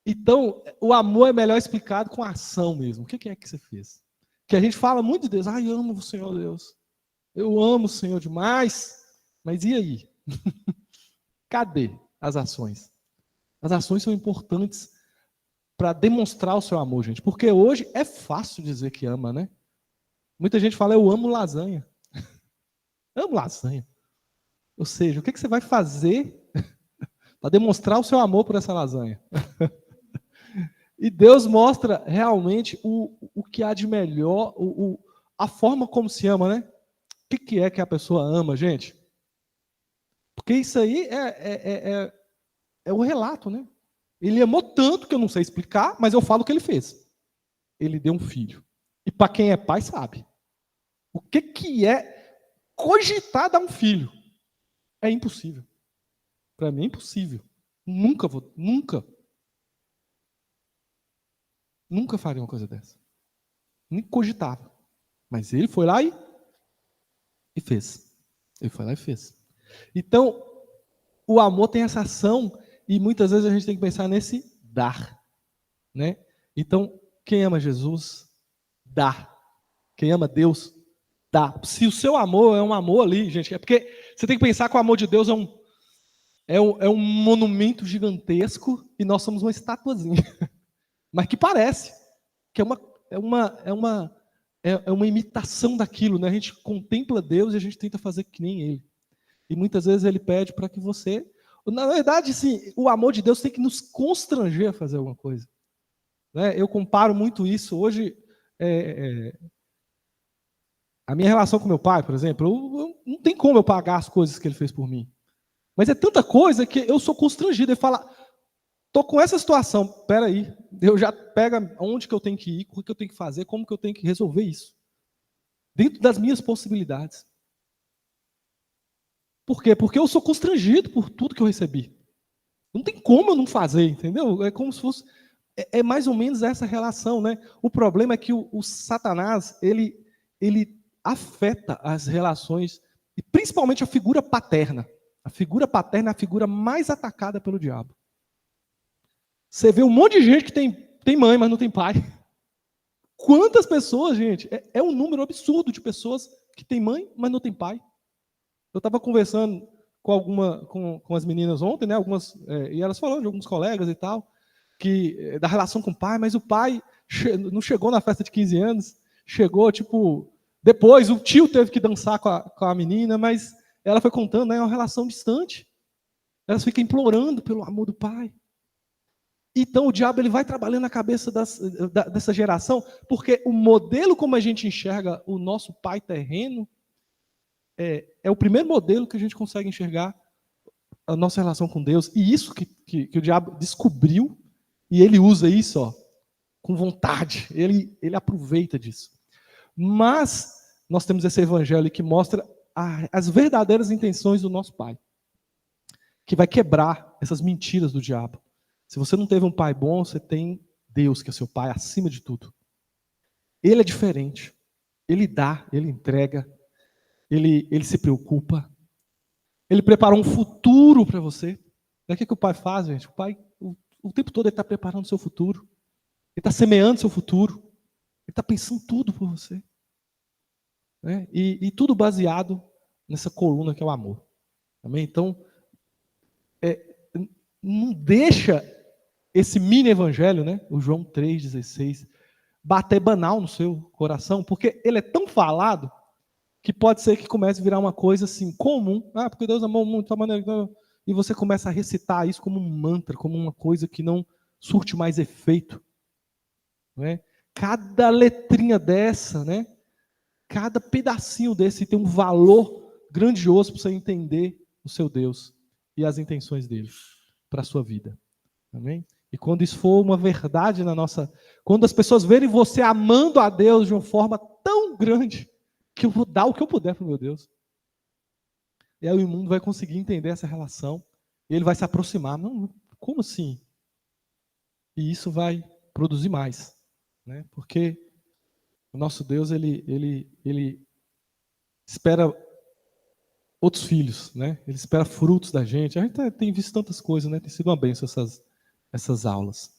Então, o amor é melhor explicado com ação mesmo. O que é que você fez? Que a gente fala muito de Deus. Eu amo o Senhor Deus. Eu amo o Senhor demais. Mas e aí? Cadê as ações? As ações são importantes para demonstrar o seu amor, gente. Porque hoje é fácil dizer que ama, né? Muita gente fala, eu amo lasanha. Amo lasanha. Ou seja, o que você vai fazer para demonstrar o seu amor por essa lasanha? E Deus mostra realmente o que há de melhor, a forma como se ama, né? O que é que a pessoa ama, gente? Porque isso aí é o relato, né? Ele amou tanto que eu não sei explicar, mas eu falo o que ele fez. Ele deu um filho. E para quem é pai, sabe. O que é cogitar dar um filho? É impossível. Para mim é impossível. Nunca faria uma coisa dessa. Nem cogitava. Mas ele foi lá e fez. Ele foi lá e fez. Então, o amor tem essa ação e muitas vezes a gente tem que pensar nesse dar, né? Então, quem ama Jesus, dá. Quem ama Deus, dá. Se o seu amor é um amor ali, gente, é porque você tem que pensar que o amor de Deus é um monumento gigantesco e nós somos uma estatuazinha. Mas que parece que é uma imitação daquilo, né? A gente contempla Deus e a gente tenta fazer que nem Ele. E muitas vezes Ele pede para que você... Na verdade, sim, o amor de Deus tem que nos constranger a fazer alguma coisa. Né? Eu comparo muito isso. Hoje, A minha relação com meu pai, por exemplo, não tem como eu pagar as coisas que ele fez por mim. Mas é tanta coisa que eu sou constrangido. Ele fala, tô com essa situação, peraí, Deus já pega onde que eu tenho que ir, o que eu tenho que fazer, como que eu tenho que resolver isso. Dentro das minhas possibilidades. Por quê? Porque eu sou constrangido por tudo que eu recebi. Não tem como eu não fazer, entendeu? É como se fosse... É mais ou menos essa relação, né? O problema é que o Satanás, ele afeta as relações, e principalmente a figura paterna. A figura paterna é a figura mais atacada pelo diabo. Você vê um monte de gente que tem mãe, mas não tem pai. Quantas pessoas, gente? É um número absurdo de pessoas que têm mãe, mas não tem pai. Eu estava conversando com as meninas ontem, né? E elas falando de alguns colegas e tal, da relação com o pai, mas o pai não chegou na festa de 15 anos, chegou, tipo, depois o tio teve que dançar com a menina, mas ela foi contando, né? É uma relação distante. Elas ficam implorando pelo amor do pai. Então o diabo ele vai trabalhando na cabeça dessa geração, porque o modelo como a gente enxerga o nosso pai terreno é o primeiro modelo que a gente consegue enxergar a nossa relação com Deus. E isso que o diabo descobriu, e ele usa isso com vontade, ele aproveita disso. Mas nós temos esse evangelho que mostra as verdadeiras intenções do nosso pai, que vai quebrar essas mentiras do diabo. Se você não teve um pai bom, você tem Deus, que é seu pai, acima de tudo. Ele é diferente. Ele dá, ele entrega, ele se preocupa. Ele preparou um futuro para você. O que o pai faz, gente? O pai, o tempo todo, ele está preparando o seu futuro. Ele está semeando o seu futuro. Ele está pensando tudo por você. Né? E tudo baseado nessa coluna que é o amor. Amém? Então, não deixa esse mini evangelho, né? O João 3,16, bater banal no seu coração, porque ele é tão falado que pode ser que comece a virar uma coisa assim, comum. Porque Deus amou muito a maneira. E você começa a recitar isso como um mantra, como uma coisa que não surte mais efeito. Né? Cada letrinha dessa, né? Cada pedacinho desse tem um valor grandioso para você entender o seu Deus e as intenções dele para a sua vida. Amém? E quando isso for uma verdade na nossa... Quando as pessoas verem você amando a Deus de uma forma tão grande, que eu vou dar o que eu puder para o meu Deus. E aí o mundo vai conseguir entender essa relação. E ele vai se aproximar. Não, como assim? E isso vai produzir mais. Né? Porque o nosso Deus, ele espera outros filhos. Né? Ele espera frutos da gente. A gente tem visto tantas coisas, né? Tem sido uma bênção essas aulas.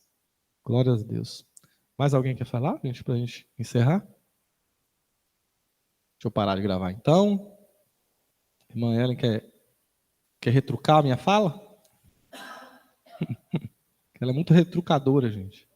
Glória a Deus. Mais alguém quer falar, gente, para a gente encerrar? Deixa eu parar de gravar, então. Irmã Ellen quer retrucar a minha fala? Ela é muito retrucadora, gente.